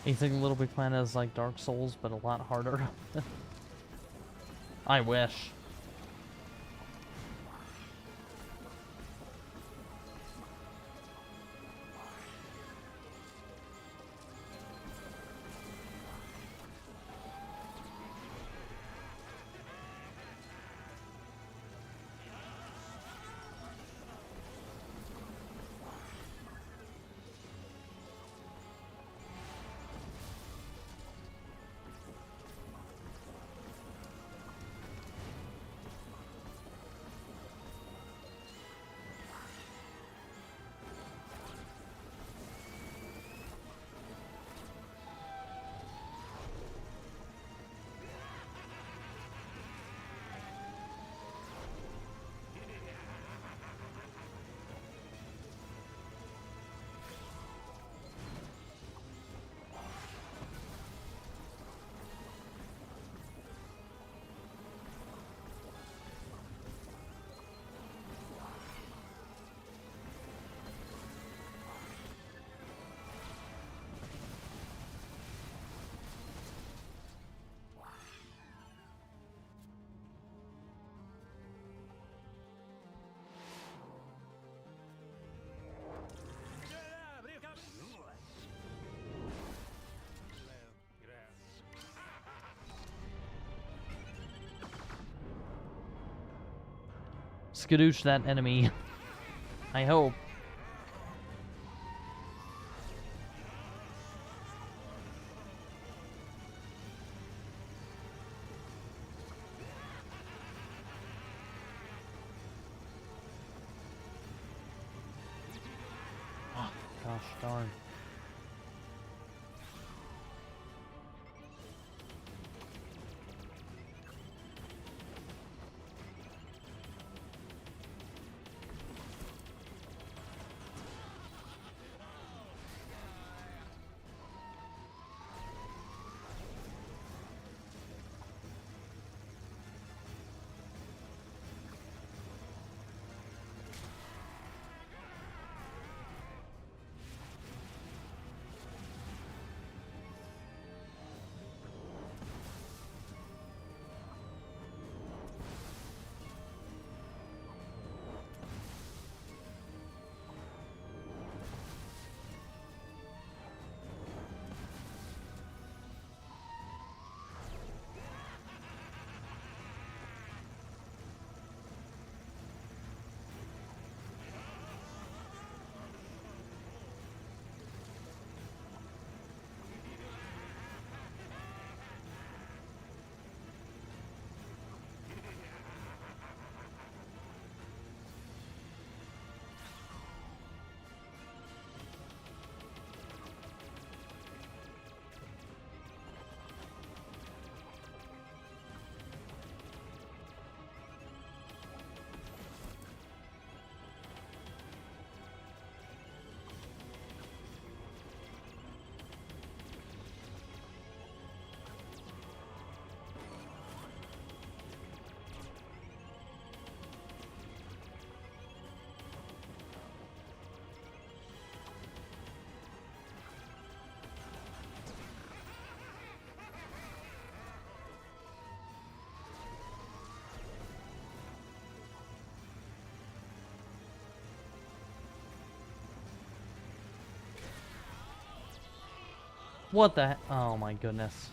You think LittleBigPlanet is like Dark Souls, but a lot harder? I wish. Skadoosh that enemy. I hope. Oh, gosh darn. What the heck? Oh my goodness.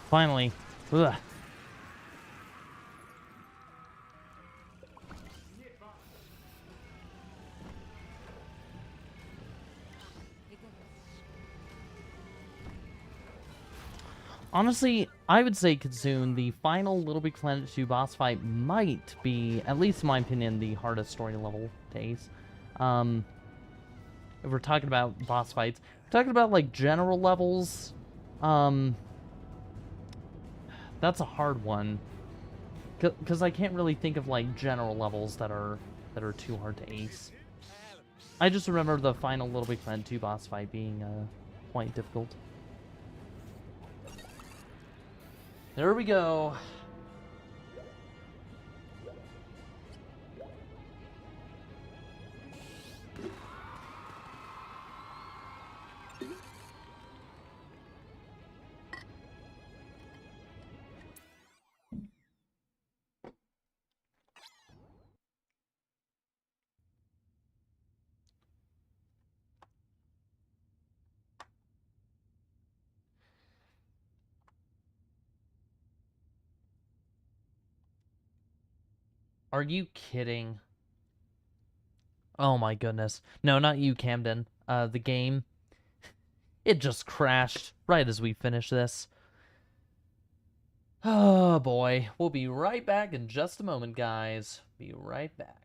Finally. Ugh. Honestly, I would say, Kitsune, the final Little Big Planet 2 boss fight might be, at least in my opinion, the hardest story level to ace. If we're talking about boss fights, if we're talking about, like, general levels, that's a hard one. Because I can't really think of, like, general levels that are too hard to ace. I just remember the final Little Big Planet 2 boss fight being, quite difficult. There we go. Are you kidding? Oh my goodness. No, not you, Camden. The game. It just crashed right as we finish this. Oh boy. We'll be right back in just a moment, guys. Be right back.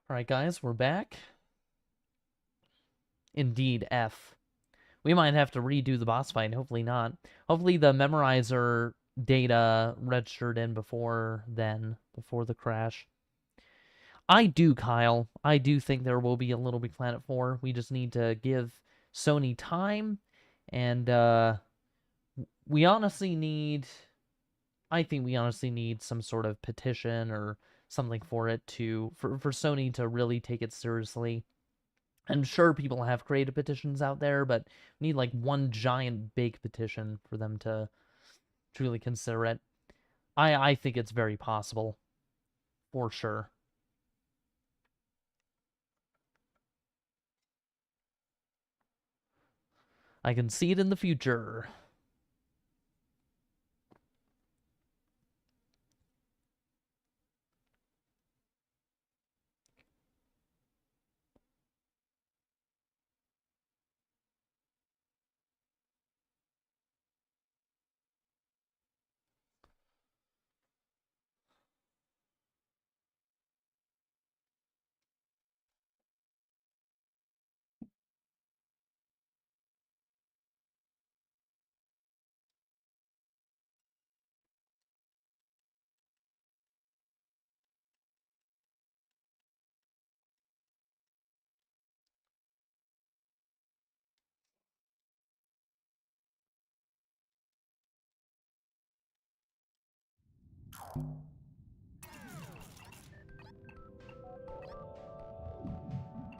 Alright, guys, we're back. Indeed, F. We might have to redo the boss fight, hopefully not. Hopefully the memorizer data registered in before then, before the crash. I do, Kyle. I do think there will be a Little Big Planet 4. We just need to give Sony time, and we honestly need... I think we honestly need some sort of petition or something for it to... for Sony to really take it seriously. I'm sure people have created petitions out there, but we need like one giant big petition for them to truly consider it. I think it's very possible. For sure. I can see it in the future.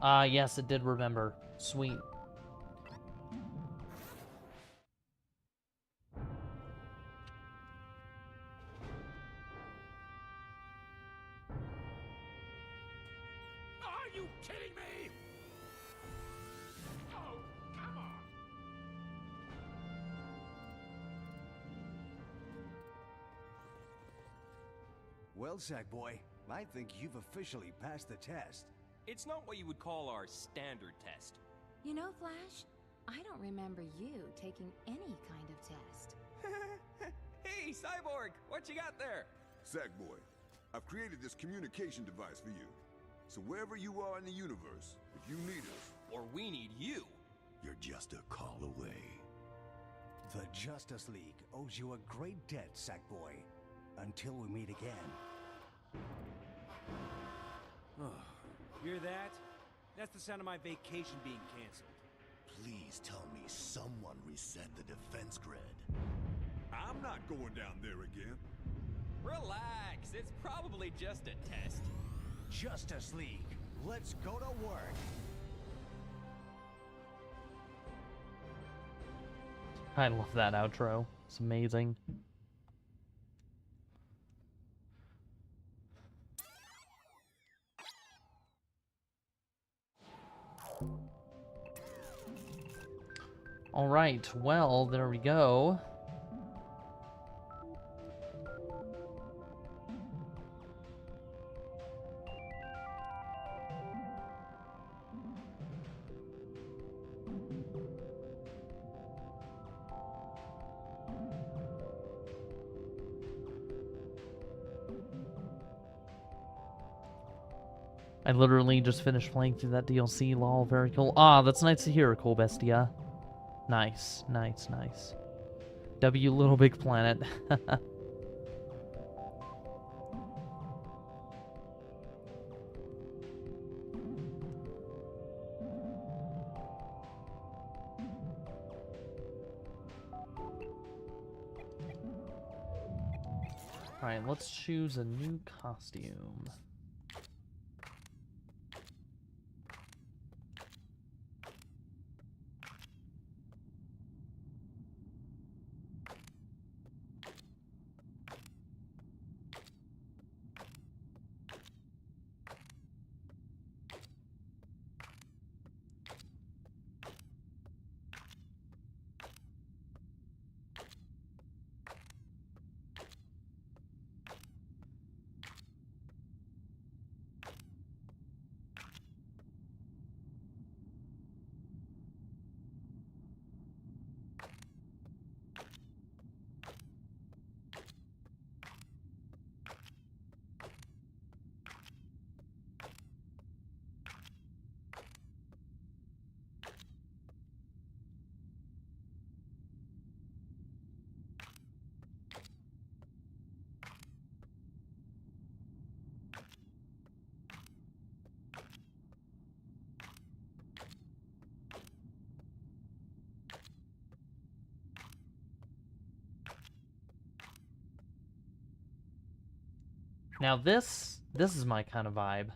Ah, yes, it did remember. Sweet. Are you kidding me? Oh, come on. Well, Sackboy, I think you've officially passed the test. It's not what you would call our standard test. You know, Flash, I don't remember you taking any kind of test. Hey, Cyborg, what you got there? Sackboy, I've created this communication device for you. So wherever you are in the universe, if you need us, Or we need you. You're just a call away. The Justice League owes you a great debt, Sackboy. Until we meet again. Hear that? That's the sound of my vacation being canceled. Please tell me someone reset the defense grid. I'm not going down there again. Relax, it's probably just a test. Justice League, let's go to work. I love that outro. It's amazing. All right, well, there we go. I literally just finished playing through that DLC, lol, very cool. Ah, that's nice to hear, cool bestia. Nice, nice, nice. W Little Big Planet. Alright, let's choose a new costume. Now this is my kind of vibe.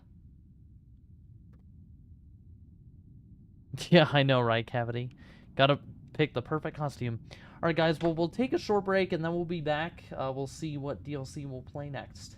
Yeah, I know, right, Cavity? Gotta pick the perfect costume. Alright, guys, well, we'll take a short break, and then we'll be back. We'll see what DLC we'll play next.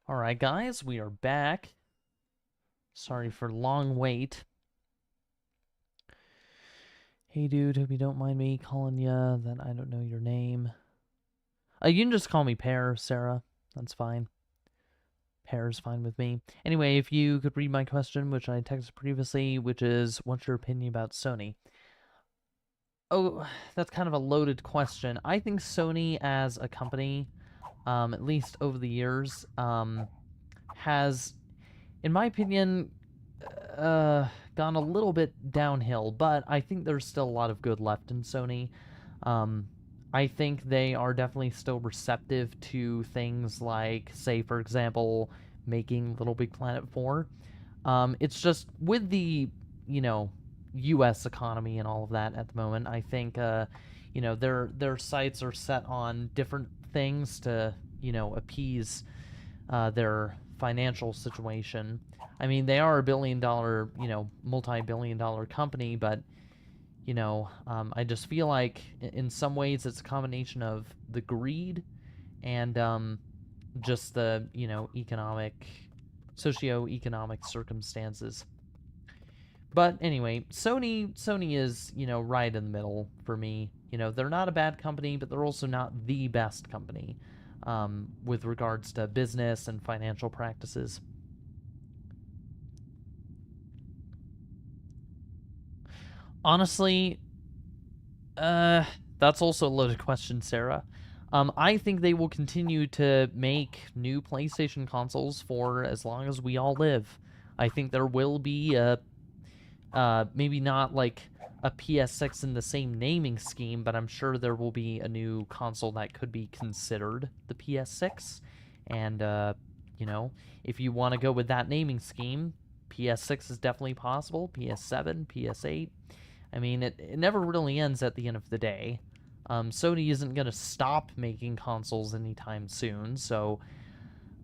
Alright, guys, we are back. Sorry for long wait. Hey, dude, hope you don't mind me calling you that I don't know your name. You can just call me Pear, Sarah. That's fine. Pear's fine with me. Anyway, if you could read my question, which I texted previously, which is, what's your opinion about Sony? Oh, that's kind of a loaded question. I think Sony as a company, at least over the years, has, in my opinion, gone a little bit downhill, but I think there's still a lot of good left in Sony. I think they are definitely still receptive to things like, say, for example, making LittleBigPlanet 4. It's just with the, U.S. economy and all of that at the moment, I think, their sights are set on different things to, appease their financial situation. I mean, they are a billion-dollar, multi-billion-dollar company, but, I just feel like in some ways it's a combination of the greed and just the, socio-economic circumstances. But anyway, Sony is, right in the middle for me. They're not a bad company, but they're also not the best company with regards to business and financial practices. Honestly, that's also a loaded question, Sarah. I think they will continue to make new PlayStation consoles for as long as we all live. I think there will be a, maybe not like a PS6 in the same naming scheme, but I'm sure there will be a new console that could be considered the PS6. And, if you want to go with that naming scheme, PS6 is definitely possible, PS7, PS8. I mean, it never really ends at the end of the day. Sony isn't going to stop making consoles anytime soon, so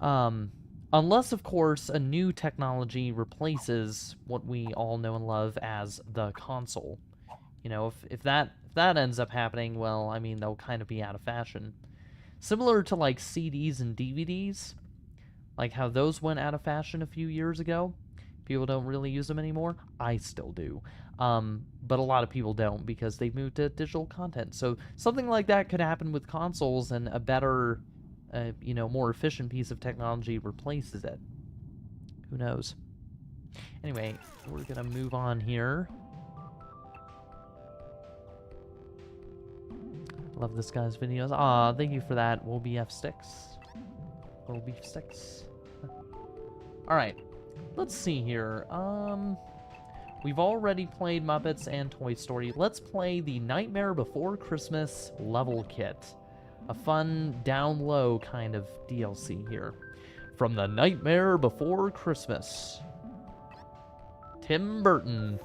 unless, of course, a new technology replaces what we all know and love as the console. If that ends up happening, well, I mean, they'll kind of be out of fashion. Similar to, like, CDs and DVDs, like how those went out of fashion a few years ago. People don't really use them anymore. I still do. But a lot of people don't because they've moved to digital content. So something like that could happen with consoles, and a better, more efficient piece of technology replaces it. Who knows? Anyway, we're going to move on here. Love this guy's videos. Aw, thank you for that, WoBF Sticks. WoBeef Sticks. Alright, let's see here. We've already played Muppets and Toy Story. Let's play the Nightmare Before Christmas level kit. A fun, down-low kind of DLC here. From the Nightmare Before Christmas. Tim Burton.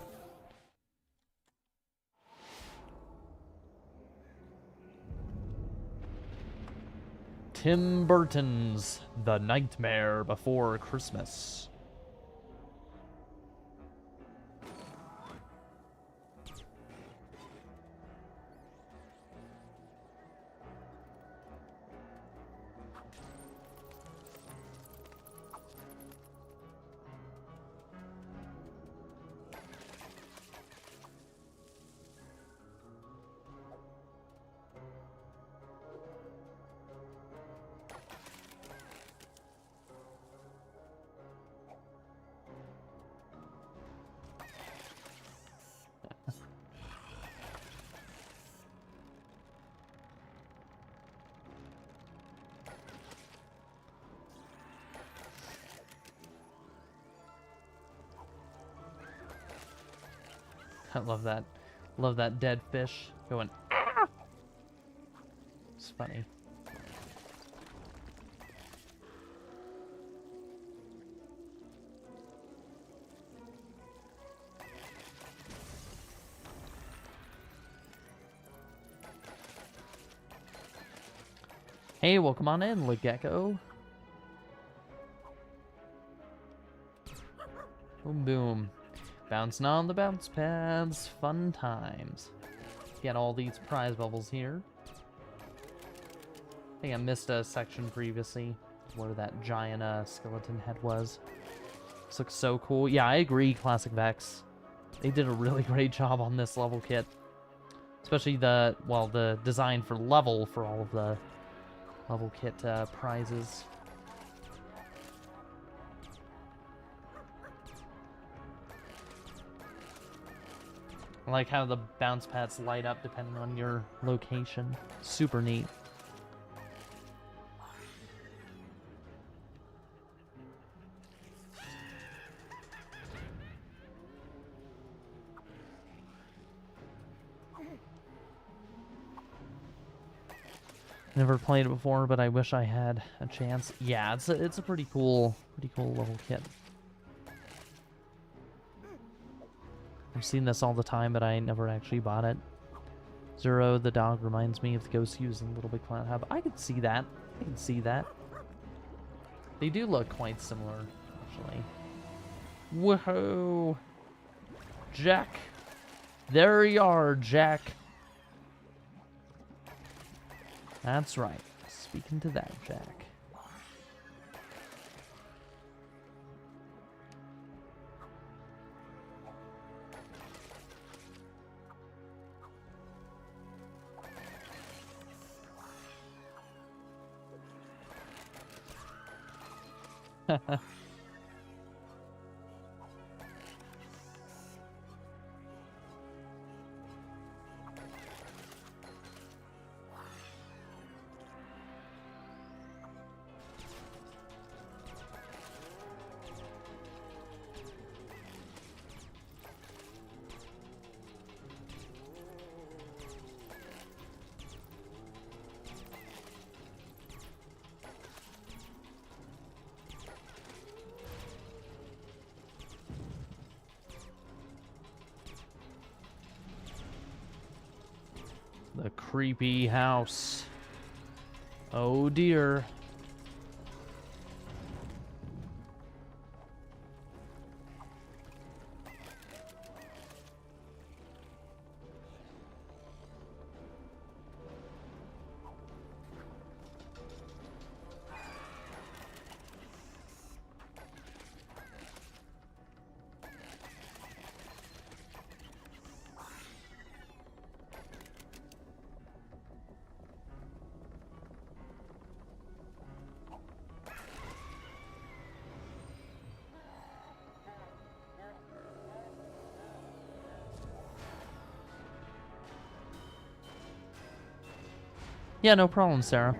Tim Burton's The Nightmare Before Christmas. I love that. Love that dead fish going, ah! It's funny. Hey, welcome on in, Legecko. Boom, boom. Bouncing on the bounce pads. Fun times. Get all these prize bubbles here. I think I missed a section previously. where that giant skeleton head was. This looks so cool. Yeah, I agree, Classic Vex. They did a really great job on this level kit. Especially the, well, the design for level for all of the level kit prizes. I like how the bounce pads light up depending on your location. Super neat. Never played it before, but I wish I had a chance. Yeah, it's a pretty cool level kit. I've seen this all the time, but I never actually bought it. Zero the dog reminds me of the ghosts used in Little Big Planet Hub. I could see that. I can see that. They do look quite similar, actually. Whoa! Jack! There you are, Jack! That's right. Speaking to that, Jack. The creepy house. Oh dear. Yeah, no problem, Sarah.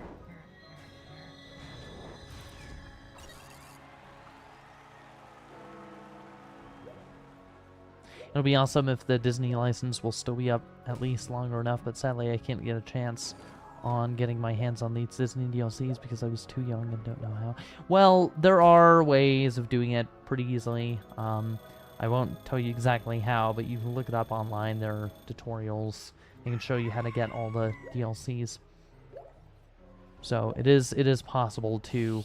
It'll be awesome if the Disney license will still be up at least longer enough, but sadly I can't get a chance on getting my hands on these Disney DLCs because I was too young and don't know how. Well, there are ways of doing it pretty easily. I won't tell you exactly how, but you can look it up online. There are tutorials. They can show you how to get all the DLCs. So it is possible to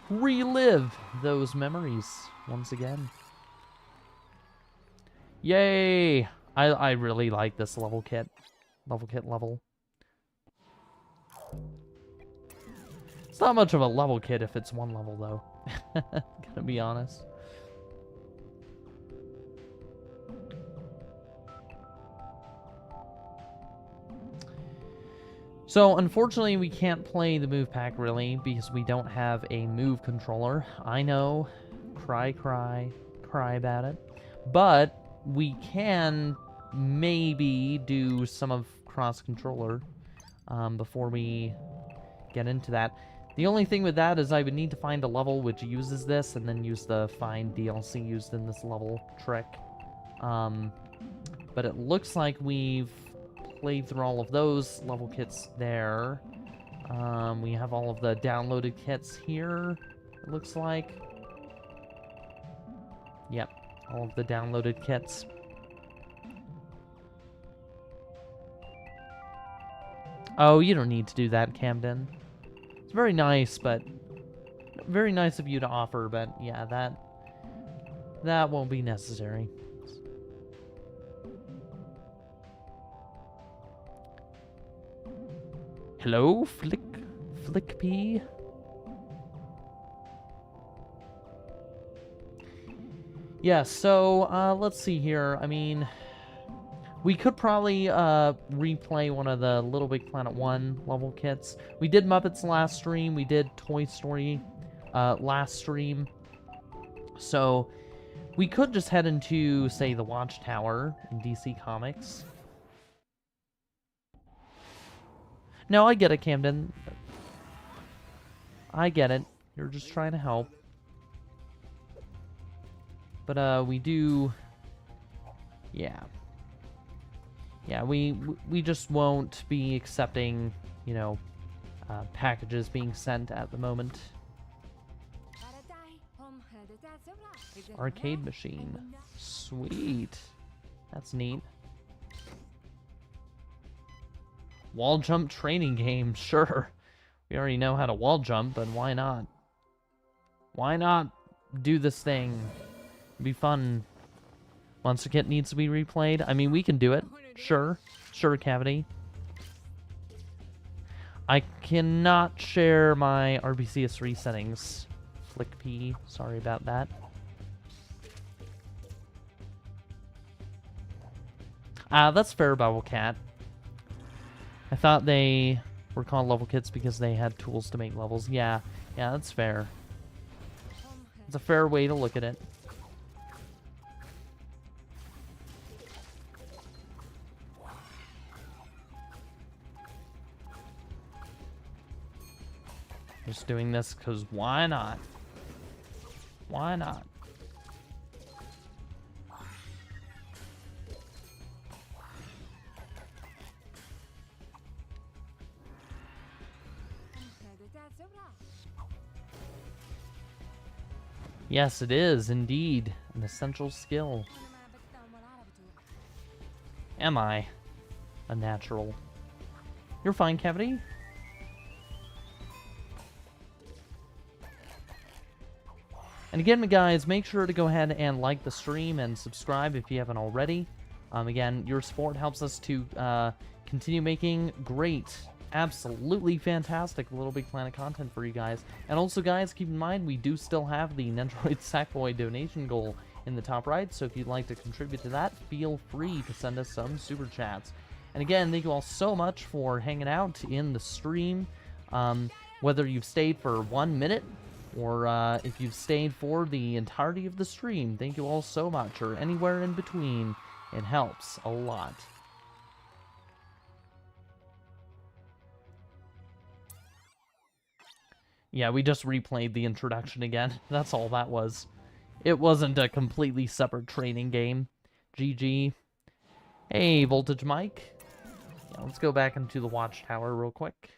relive those memories once again. Yay! I really like this level kit. Level. It's not much of a level kit if it's one level, though. Gotta be honest. So, unfortunately, we can't play the move pack, really, because we don't have a move controller. I know. Cry about it. But we can maybe do some of cross-controller before we get into that. The only thing with that is I would need to find a level which uses this, and then use the find DLC used in this level trick. But it looks like we've played through all of those level kits there. We have all of the downloaded kits here, it looks like. Yep, all of the downloaded kits. Oh, you don't need to do that, Camden. It's very nice, but... very nice of you to offer, but yeah, that won't be necessary. Hello, Flickpea? Yeah, so, let's see here. I mean, we could probably, replay one of the Little Big Planet 1 level kits. We did Muppets last stream. We did Toy Story, last stream. So, we could just head into, say, the Watchtower in DC Comics. No, I get it, Camden. I get it. You're just trying to help. But, we do... Yeah. Yeah, we just won't be accepting, you know, packages being sent at the moment. Arcade machine. Sweet. That's neat. Wall jump training game. Sure. We already know how to wall jump, but why not? Why not do this thing? It'd be fun. Monster Kit needs to be replayed. I mean, we can do it. Sure. Sure, Cavity. I cannot share my RBCS3 settings. Flick P. Sorry about that. That's fair, Bubble Cat. I thought they were called level kits because they had tools to make levels. Yeah, that's fair. It's a fair way to look at it. Just doing this because why not? Why not? Yes, it is indeed an essential skill. Am I a natural? You're fine, Cavity. And again, guys, make sure to go ahead and like the stream and subscribe if you haven't already. Again, your support helps us to continue making great, absolutely fantastic Little Big Planet content for you guys. And also, guys, keep in mind, we do still have the Nendoroid Sackboy donation goal in the top right, so if you'd like to contribute to that, feel free to send us some super chats. And again, thank you all so much for hanging out in the stream. Whether you've stayed for 1 minute, or if you've stayed for the entirety of the stream, thank you all so much, or anywhere in between. It helps a lot. Yeah, we just replayed the introduction again. That's all that was. It wasn't a completely separate training game. GG. Hey, Voltage Mike. Yeah, let's go back into the Watchtower real quick.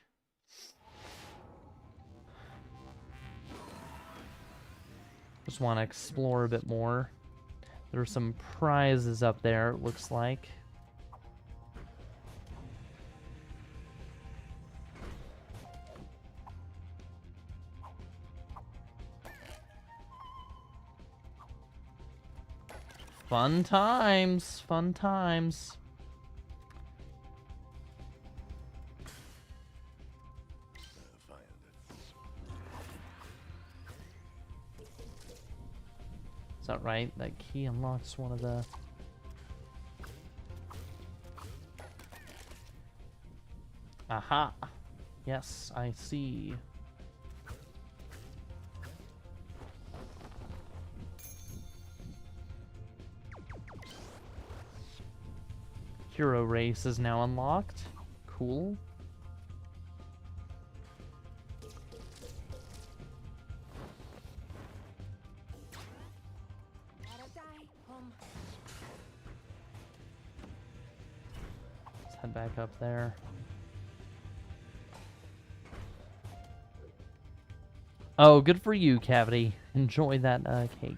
Just want to explore a bit more. There are some prizes up there, it looks like. Fun times, fun times. Is that right? That key unlocks one of the... Aha! Yes, I see. Hero Race is now unlocked. Cool. Let's head back up there. Oh, good for you, Cavity. Enjoy that cake.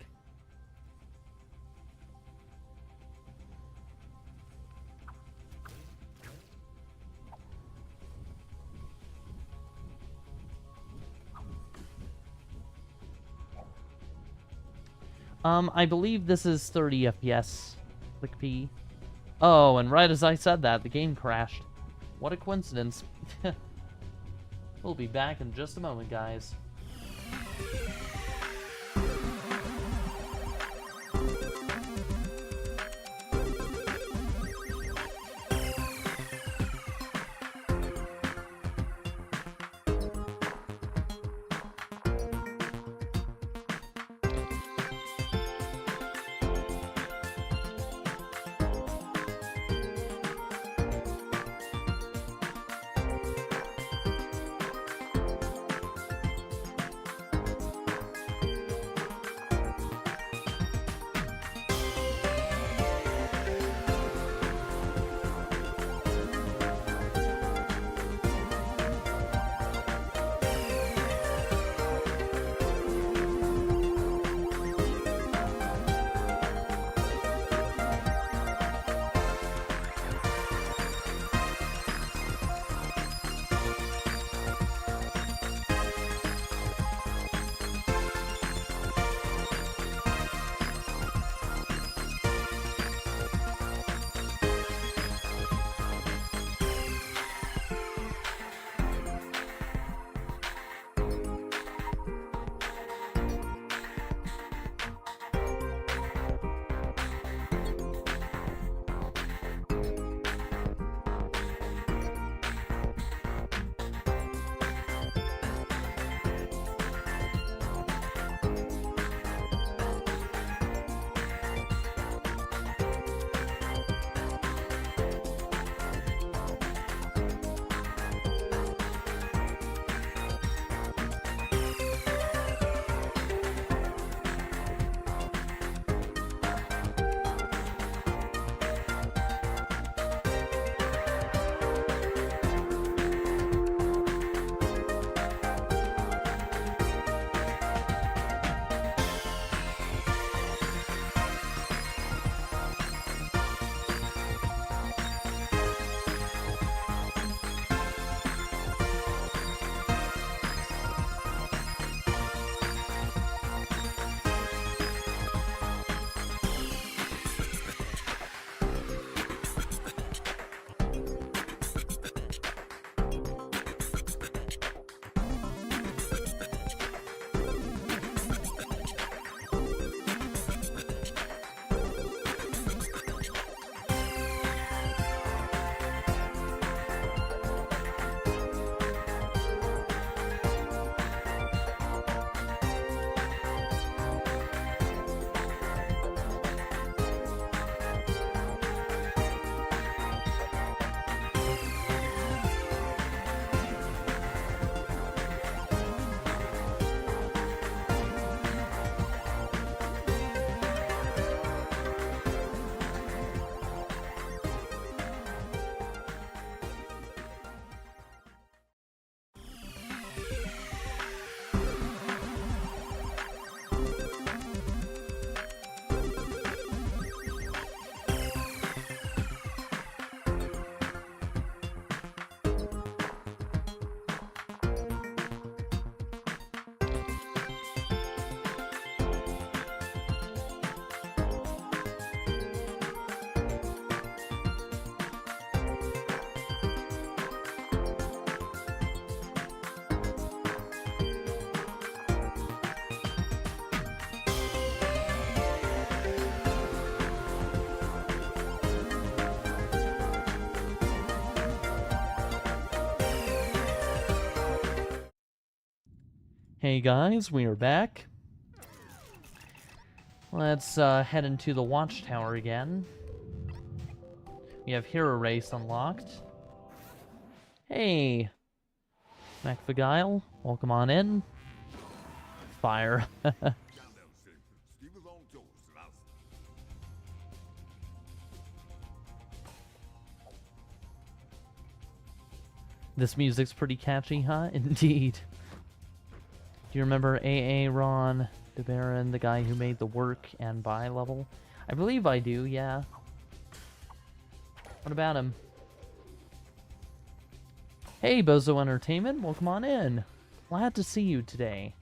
I believe this is 30 FPS. Click P. Oh, and right as I said that, the game crashed. What a coincidence. We'll be back in just a moment, guys. Hey guys, we are back. Let's head into the Watchtower again. We have Hero Race unlocked. Hey, MacVigile, welcome on in. Fire. This music's pretty catchy, huh? Indeed. Do you remember Ayee On, the guy who made the work and buy level? I believe I do, yeah. What about him? Hey, Bozo Entertainment, welcome on in. Glad to see you today.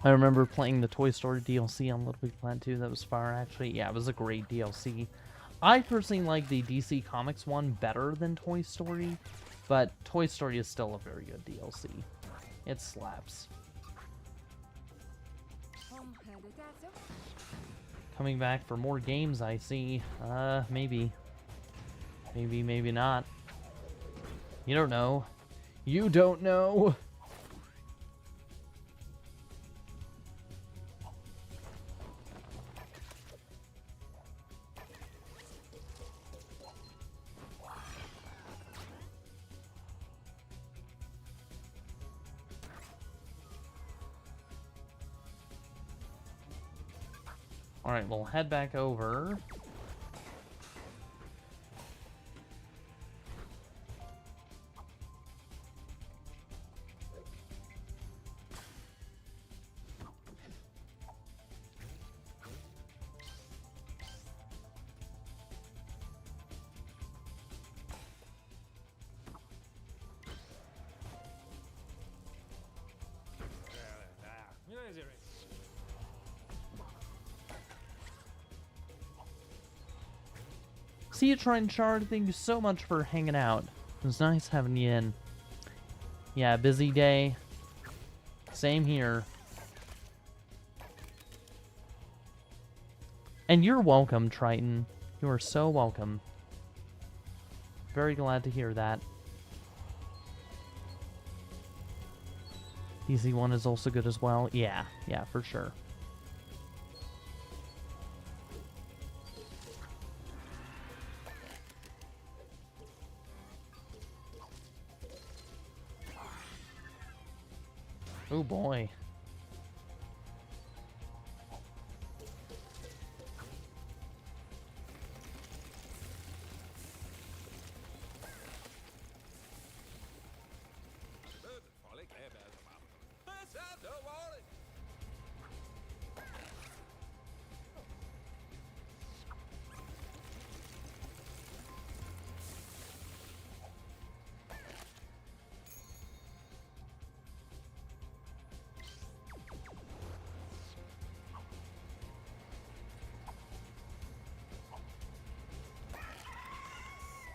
I remember playing the Toy Story DLC on LittleBigPlanet 2. That was fire, actually. Yeah, it was a great DLC. I personally like the DC Comics one better than Toy Story, but Toy Story is still a very good DLC. It slaps. Coming back for more games, I see. Maybe. Maybe, maybe not. You don't know. You don't know! Alright, we'll head back over. See you, Trine Shard. Thank you so much for hanging out. It was nice having you in. Yeah, busy day. Same here. And you're welcome, Triton. You are so welcome. Very glad to hear that. DC1 is also good as well. Yeah, for sure. Oh boy.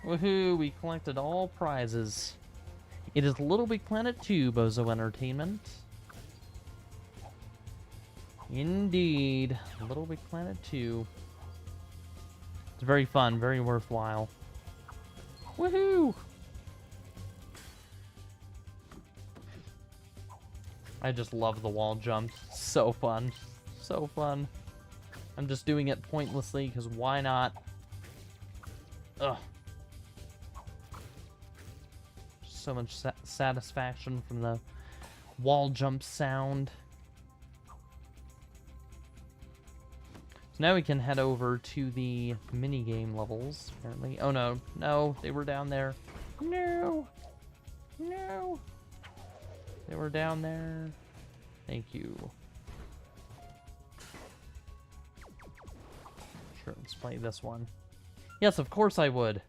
Woohoo, we collected all prizes. It is LittleBigPlanet 2, Bozo Entertainment. Indeed, LittleBigPlanet 2. It's very fun, very worthwhile. Woohoo! I just love the wall jump. So fun. So fun. I'm just doing it pointlessly, because why not? Ugh. So much satisfaction from the wall jump sound. So now we can head over to the minigame levels, apparently. Oh no, no, they were down there. No! No! They were down there. Thank you. Sure, let's play this one. Yes, of course I would.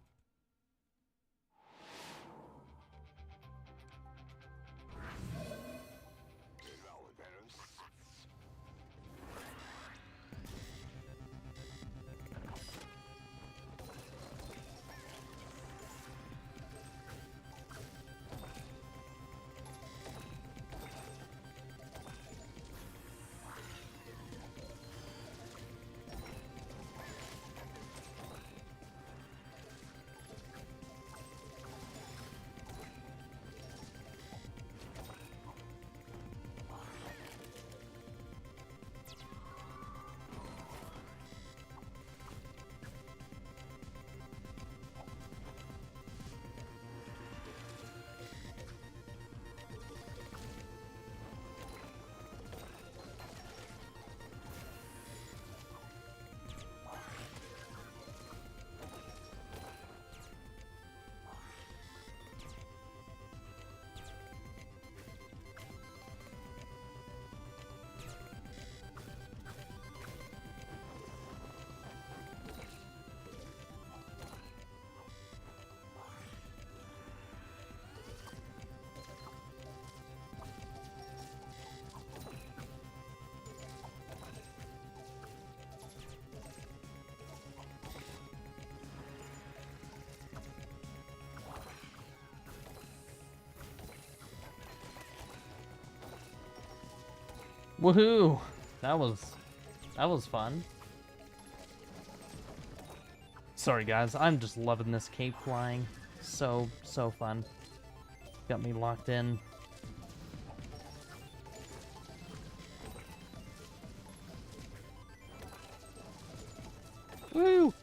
Woohoo! That was fun. Sorry guys, I'm just loving this cape flying. So fun. Got me locked in. Woo!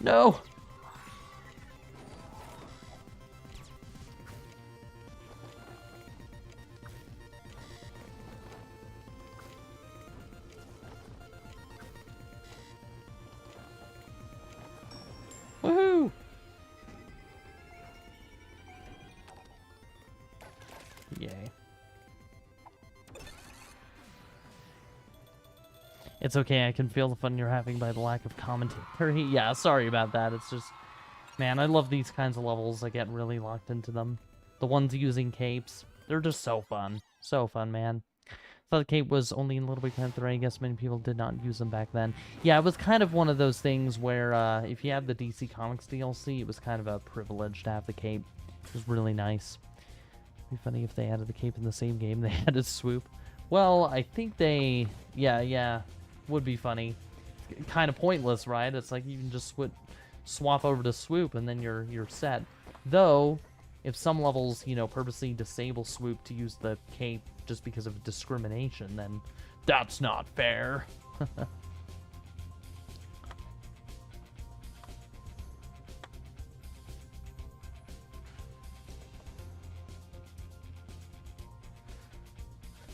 No! Woohoo! Yay. It's okay, I can feel the fun you're having by the lack of commentary. Yeah, sorry about that. It's just, man, I love these kinds of levels. I get really locked into them. The ones using capes, they're just so fun. So fun, man. Thought the cape was only in LittleBigPlanet 3. I guess many people did not use them back then. Yeah, it was kind of one of those things where if you had the DC Comics DLC, it was kind of a privilege to have the cape. It was really nice. It'd be funny if they added the cape in the same game they added swoop. Well, I think they... Yeah. Would be funny. Kind of pointless, right? It's like you can just swap over to swoop and then you're set. Though, if some levels, you know, purposely disable swoop to use the cape just because of discrimination, then that's not fair.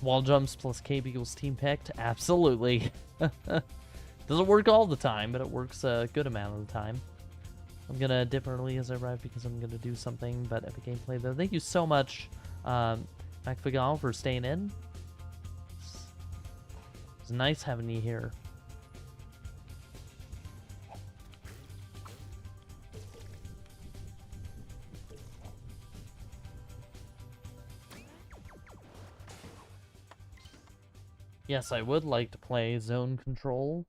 Wall jumps plus cape equals team picked? Absolutely. Doesn't work all the time, but it works a good amount of the time. I'm gonna dip early as I arrive because I'm gonna do something, but epic gameplay though. Thank you so much, MacFigal, for staying in. It's nice having you here. Yes, I would like to play Zone Control.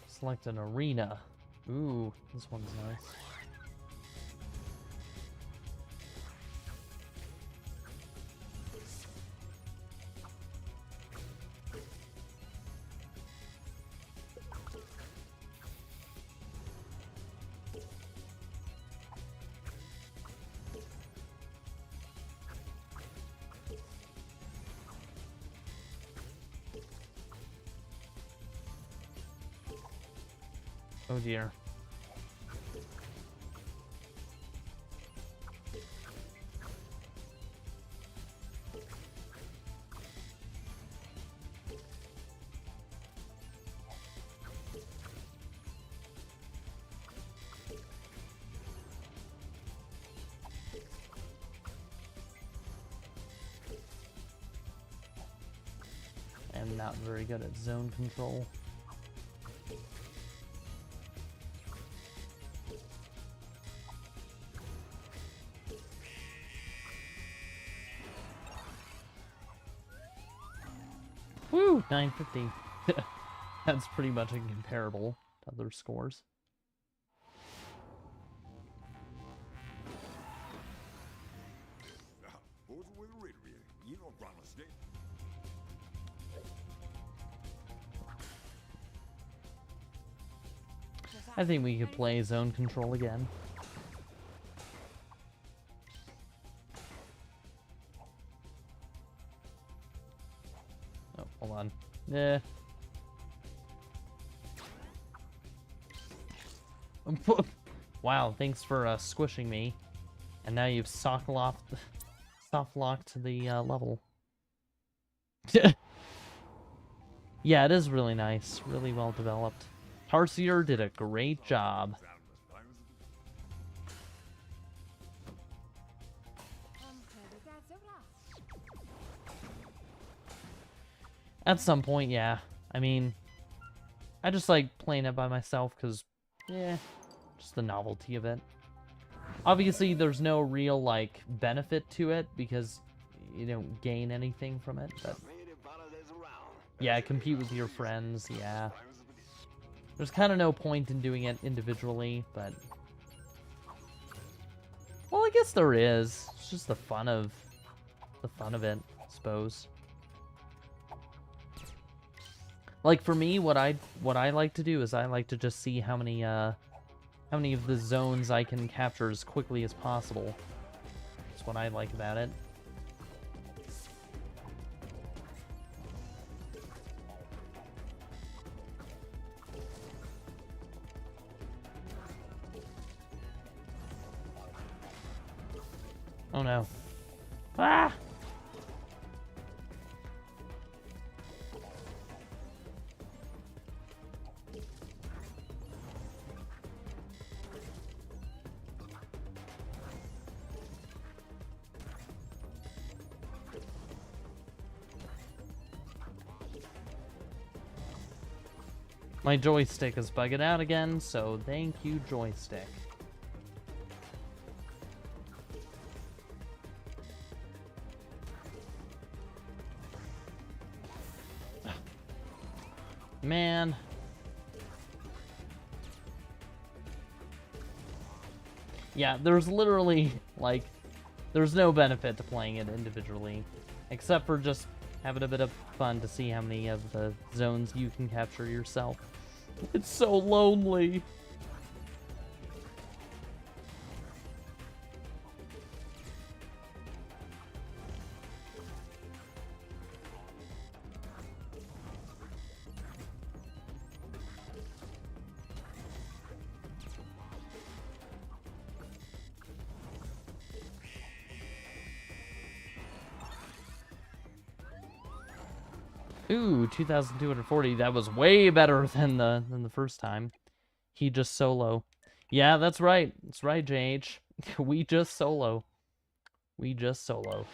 Select an arena. Ooh, this one's nice. Oh dear. I'm not very good at zone control. Woo! 950. That's pretty much incomparable to other scores. You don't promise it. I think we could play zone control again. Oh, hold on. Yeah. Wow, thanks for squishing me. And now you've soft locked the level. Yeah, it is really nice. Really well developed. Tarsier did a great job. At some point, yeah. I mean, I just like playing it by myself because, yeah, just the novelty of it. Obviously, there's no real, like, benefit to it because you don't gain anything from it, but... Yeah, compete with your friends, yeah. There's kind of no point in doing it individually, but... Well, I guess there is. It's just the fun of it, I suppose. Like, for me, what I like to do is I like to just see how many of the zones I can capture as quickly as possible. That's what I like about it. Oh no. Ah! My joystick is bugging out again, so thank you, joystick. Man. Yeah, there's literally, like, there's no benefit to playing it individually, except for just having a bit of fun to see how many of the zones you can capture yourself. It's so lonely. Ooh, 2,240. That was way better than the first time. He just solo. Yeah, that's right. That's right, JH. We just solo. We just solo.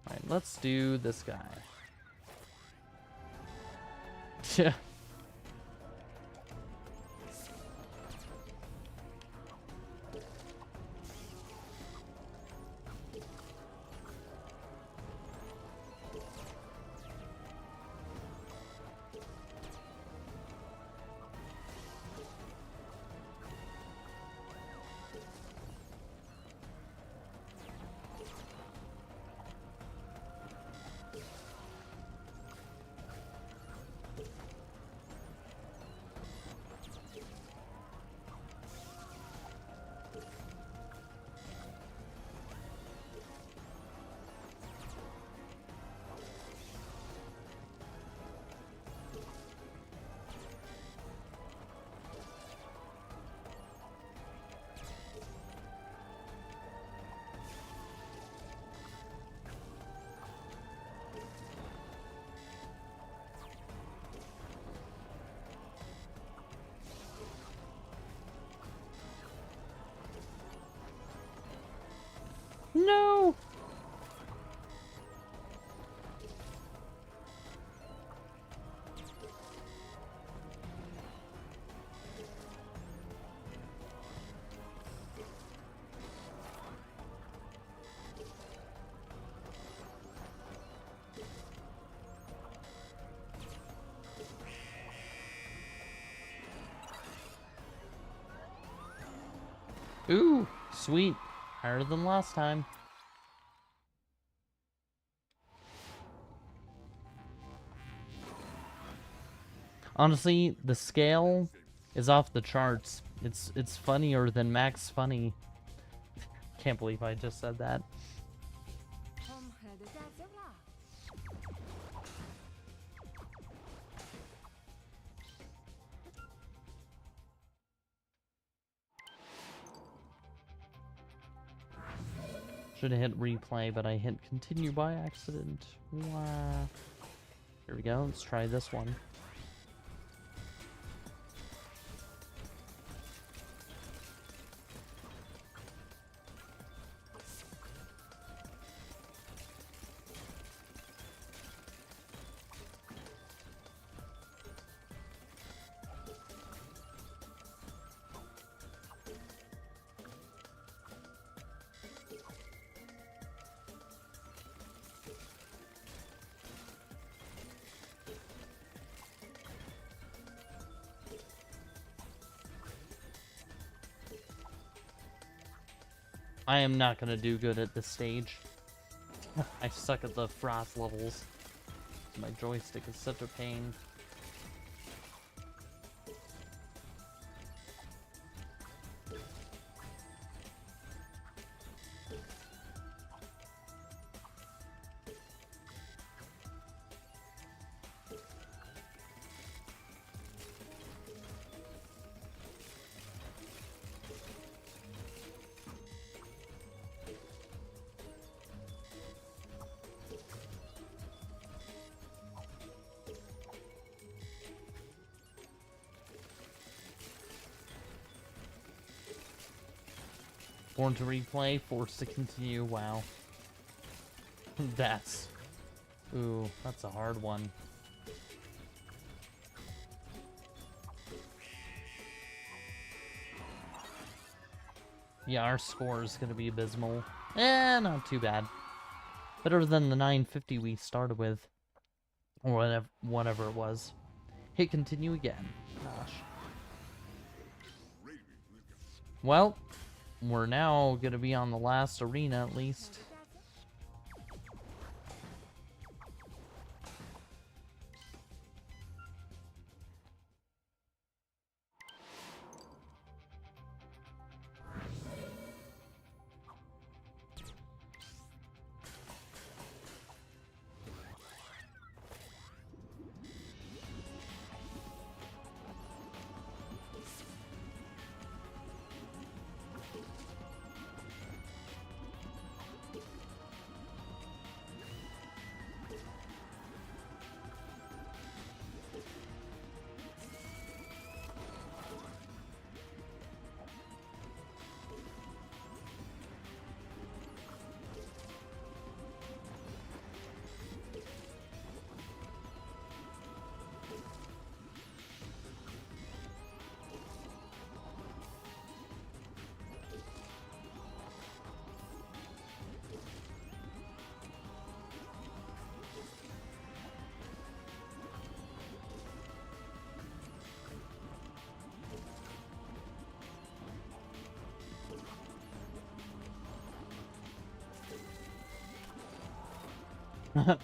Alright, let's do this guy. Ooh, sweet. Higher than last time. Honestly, the scale is off the charts. It's funnier than Max Funny. Can't believe I just said that. Should have hit replay, but I hit continue by accident. Wow. Here we go. Let's try this one. I am not gonna do good at this stage. I suck at the frost levels. My joystick is such a pain. Born to replay, forced to continue, wow. That's... Ooh, that's a hard one. Yeah, our score is gonna be abysmal. Not too bad. Better than the 950 we started with. Or whatever it was. Hit continue again. Gosh. Well, we're now gonna be on the last arena at least.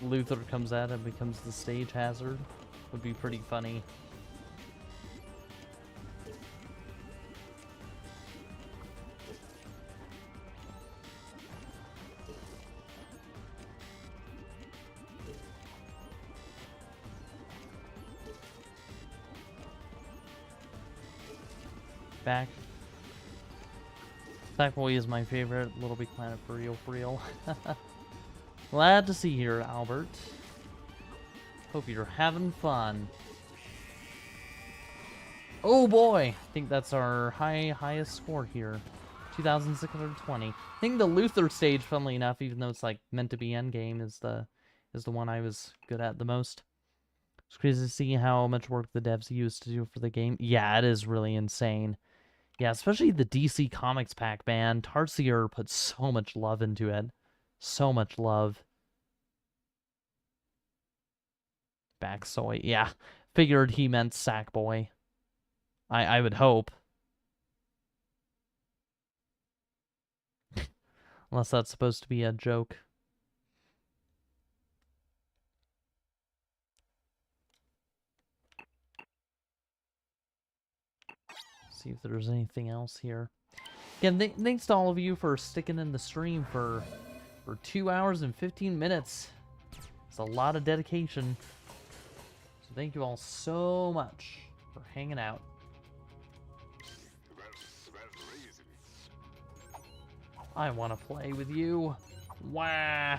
Luther comes out and becomes the stage hazard. Would be pretty funny. Back. Sackboy is my favorite. LittleBigPlanet for real, for real. Glad to see you here, Albert. Hope you're having fun. Oh boy! I think that's our highest score here. 2,620. I think the Luther stage, funnily enough, even though it's like meant to be endgame, is the one I was good at the most. It's crazy to see how much work the devs used to do for the game. Yeah, it is really insane. Yeah, especially the DC Comics pack, man. Tarsier put so much love into it. So much love. Backsoy, yeah. Figured he meant Sackboy. I would hope. Unless that's supposed to be a joke. See if there's anything else here. Again, thanks to all of you for sticking in the stream for 2 hours and 15 minutes. It's a lot of dedication. So thank you all so much for hanging out. I want to play with you. Wah!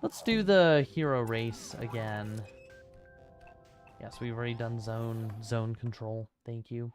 Let's do the hero race again. Yes, we've already done zone control. Thank you.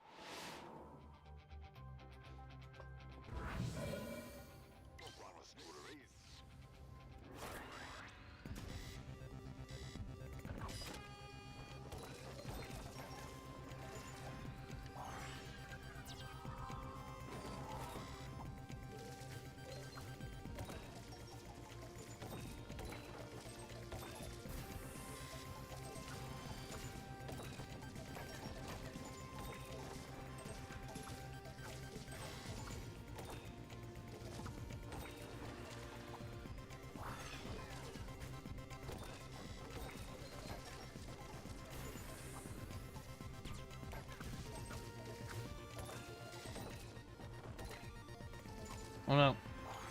Oh no.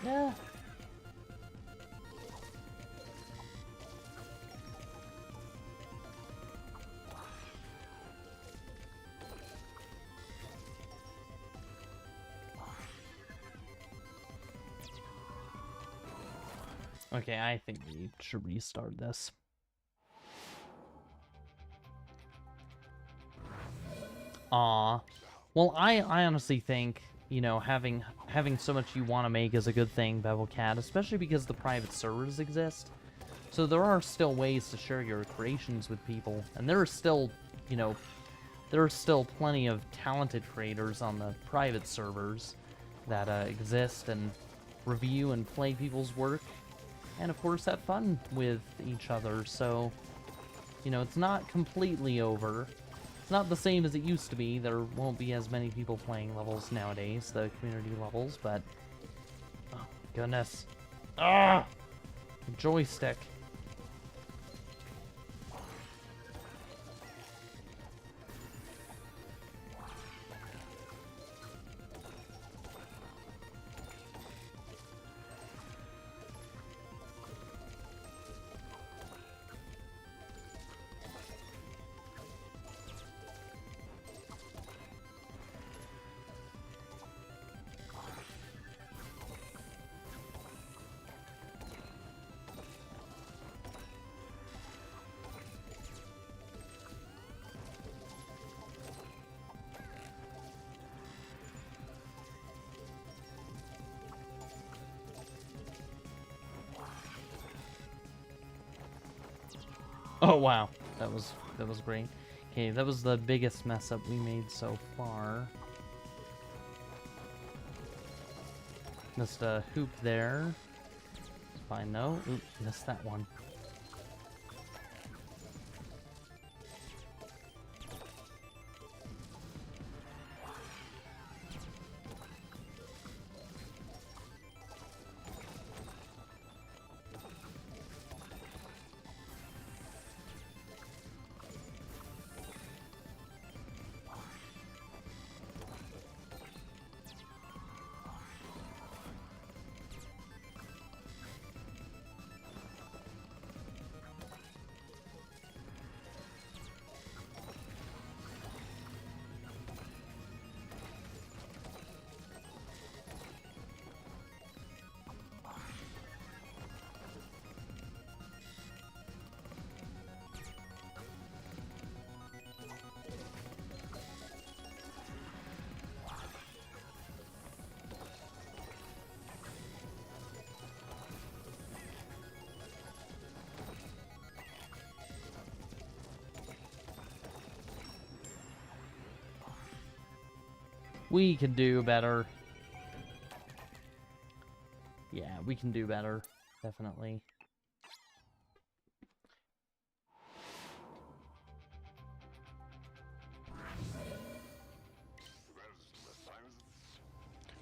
Yeah. Okay, I think we should restart this. Aw. Well, I honestly think, you know, having so much you want to make is a good thing, Bevelcat, especially because the private servers exist. So there are still ways to share your creations with people, and there are still, you know, there are still plenty of talented creators on the private servers that exist and review and play people's work, and of course have fun with each other. So, you know, it's not completely over. It's not the same as it used to be. There won't be as many people playing levels nowadays, the community levels, but... Oh, goodness. Ah! Joystick. Oh wow, that was great. Okay, that was the biggest mess up we made so far. Missed a hoop there. Fine though. Oop, missed that one. We can do better. Yeah, we can do better. Definitely.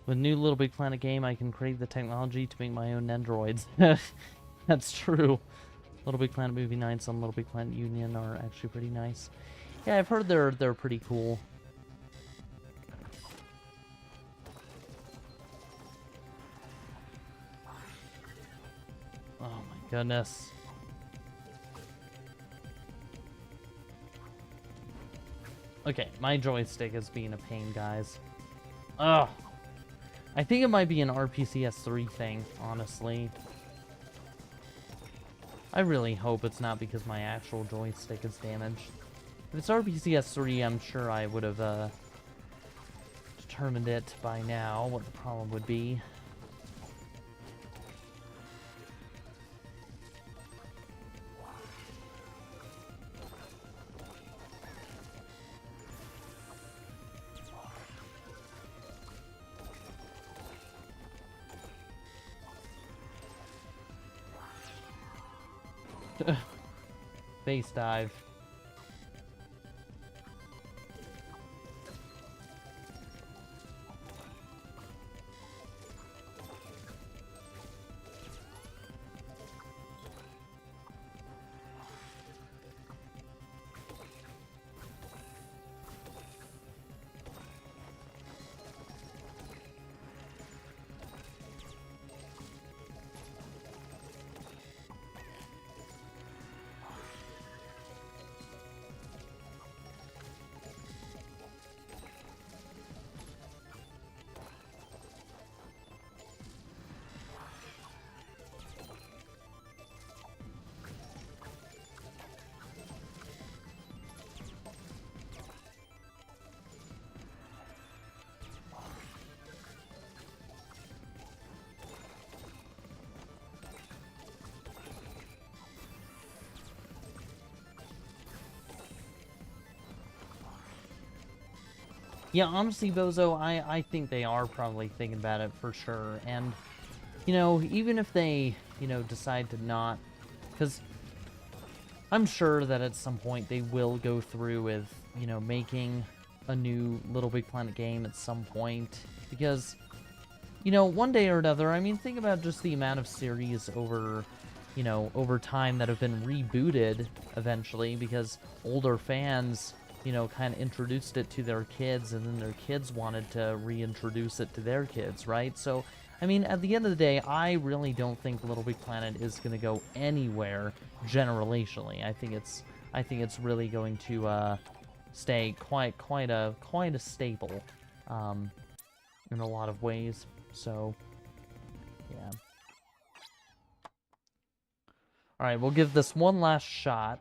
With new Little Big Planet game, I can create the technology to make my own Nendroids. That's true. Little Big Planet movie nights on Little Big Planet Union are actually pretty nice. Yeah, I've heard they're pretty cool. Oh my goodness. Okay, my joystick is being a pain, guys. Ugh. I think it might be an RPCS3 thing, honestly. I really hope it's not because my actual joystick is damaged. If it's RPCS3, I'm sure I would have determined it by now, what the problem would be. Face dive. Yeah, honestly, Bozo, I think they are probably thinking about it for sure. And, you know, even if they, you know, decide to not... Because I'm sure that at some point they will go through with, you know, making a new Little Big Planet game at some point. Because, you know, one day or another, I mean, think about just the amount of series over, you know, over time that have been rebooted eventually because older fans... you know, kind of introduced it to their kids, and then their kids wanted to reintroduce it to their kids, right? So, I mean, at the end of the day, I really don't think Little Big Planet is going to go anywhere generationally. I think it's really going to stay quite a staple in a lot of ways. So, yeah. All right, we'll give this one last shot.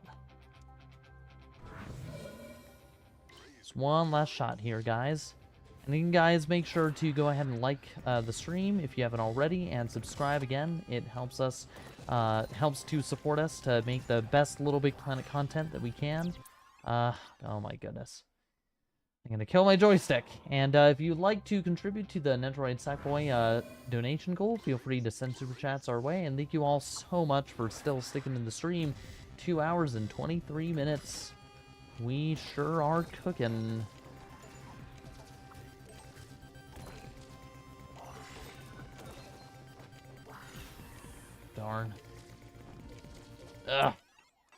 One last shot here, guys. And then, guys, make sure to go ahead and like the stream if you haven't already, and subscribe again. It helps us, helps to support us to make the best Little Big Planet content that we can. Oh my goodness. I'm gonna kill my joystick. And if you'd like to contribute to the Nendroid Sackboy donation goal, feel free to send super chats our way. And thank you all so much for still sticking in the stream. 2 hours and 23 minutes. We sure are cooking. Darn. Ugh.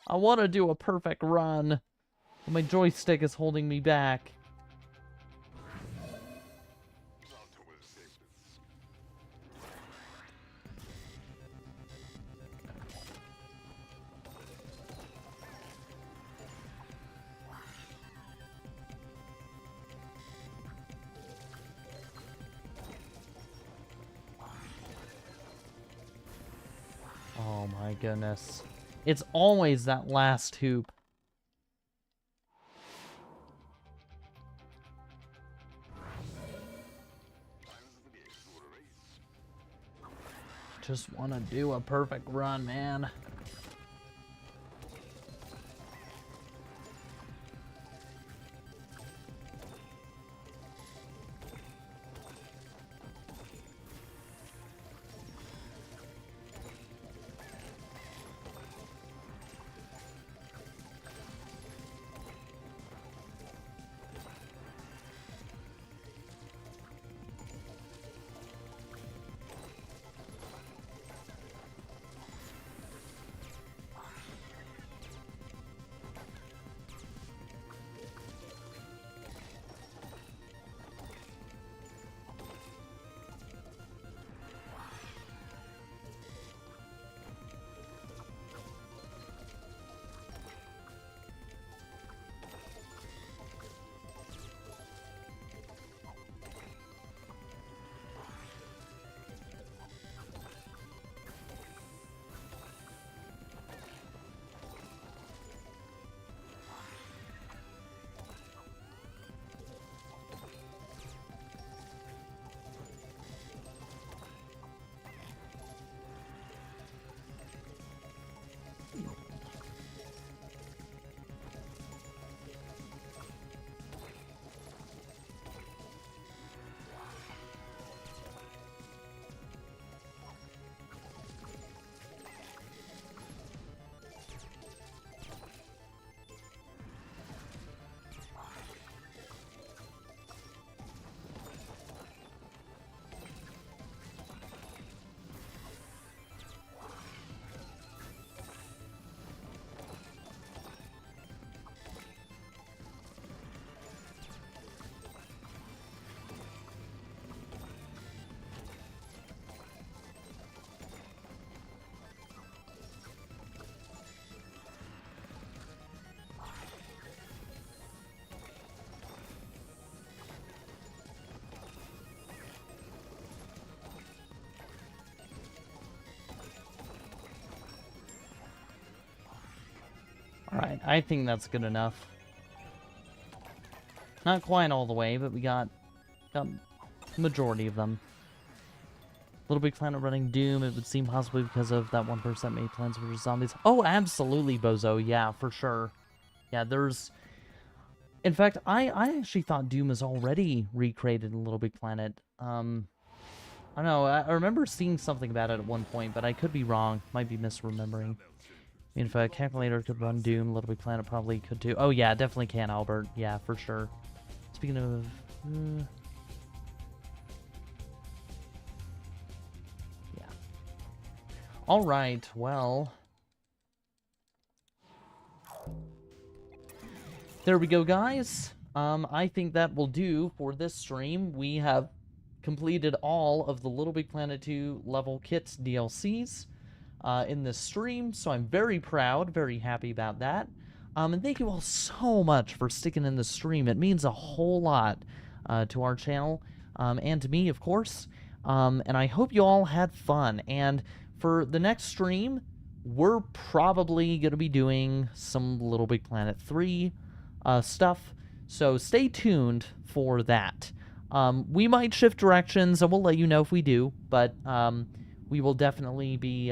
I want to do a perfect run, but my joystick is holding me back. Oh my goodness. It's always that last hoop. Just want to do a perfect run, man. Alright, I think that's good enough. Not quite all the way, but we got the majority of them. Little Big Planet running Doom, it would seem possibly because of that 1% made Plants vs. Zombies. Oh, absolutely, Bozo. Yeah, for sure. Yeah, there's... In fact, I actually thought Doom was already recreated in Little Big Planet. I don't know, I remember seeing something about it at one point, but I could be wrong. Might be misremembering. I mean, if a calculator could run Doom, Little Big Planet probably could too. Oh yeah, definitely can, Albert. Yeah, for sure. Speaking of... yeah. Alright, well... there we go, guys. I think that will do for this stream. We have completed all of the Little Big Planet 2 level kits DLCs in this stream, so I'm very proud, very happy about that. And thank you all so much for sticking in the stream. It means a whole lot to our channel and to me, of course. And I hope you all had fun. And for the next stream, we're probably going to be doing some Little Big Planet 3 stuff, so stay tuned for that. We might shift directions, and we'll let you know if we do, but we will definitely be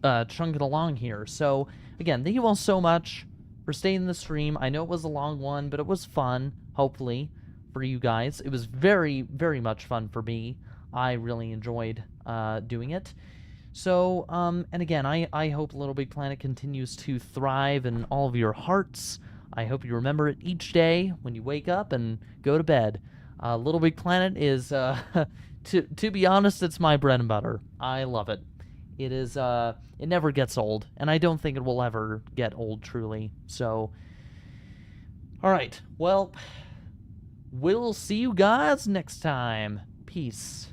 chunking along here. So, again, thank you all so much for staying in the stream. I know it was a long one, but it was fun, hopefully, for you guys. It was very, very much fun for me. I really enjoyed doing it. So, and again, I hope Little Big Planet continues to thrive in all of your hearts. I hope you remember it each day when you wake up and go to bed. Little Big Planet is, to be honest, it's my bread and butter. I love it. It is, it never gets old, and I don't think it will ever get old, truly. So, alright, well, we'll see you guys next time. Peace.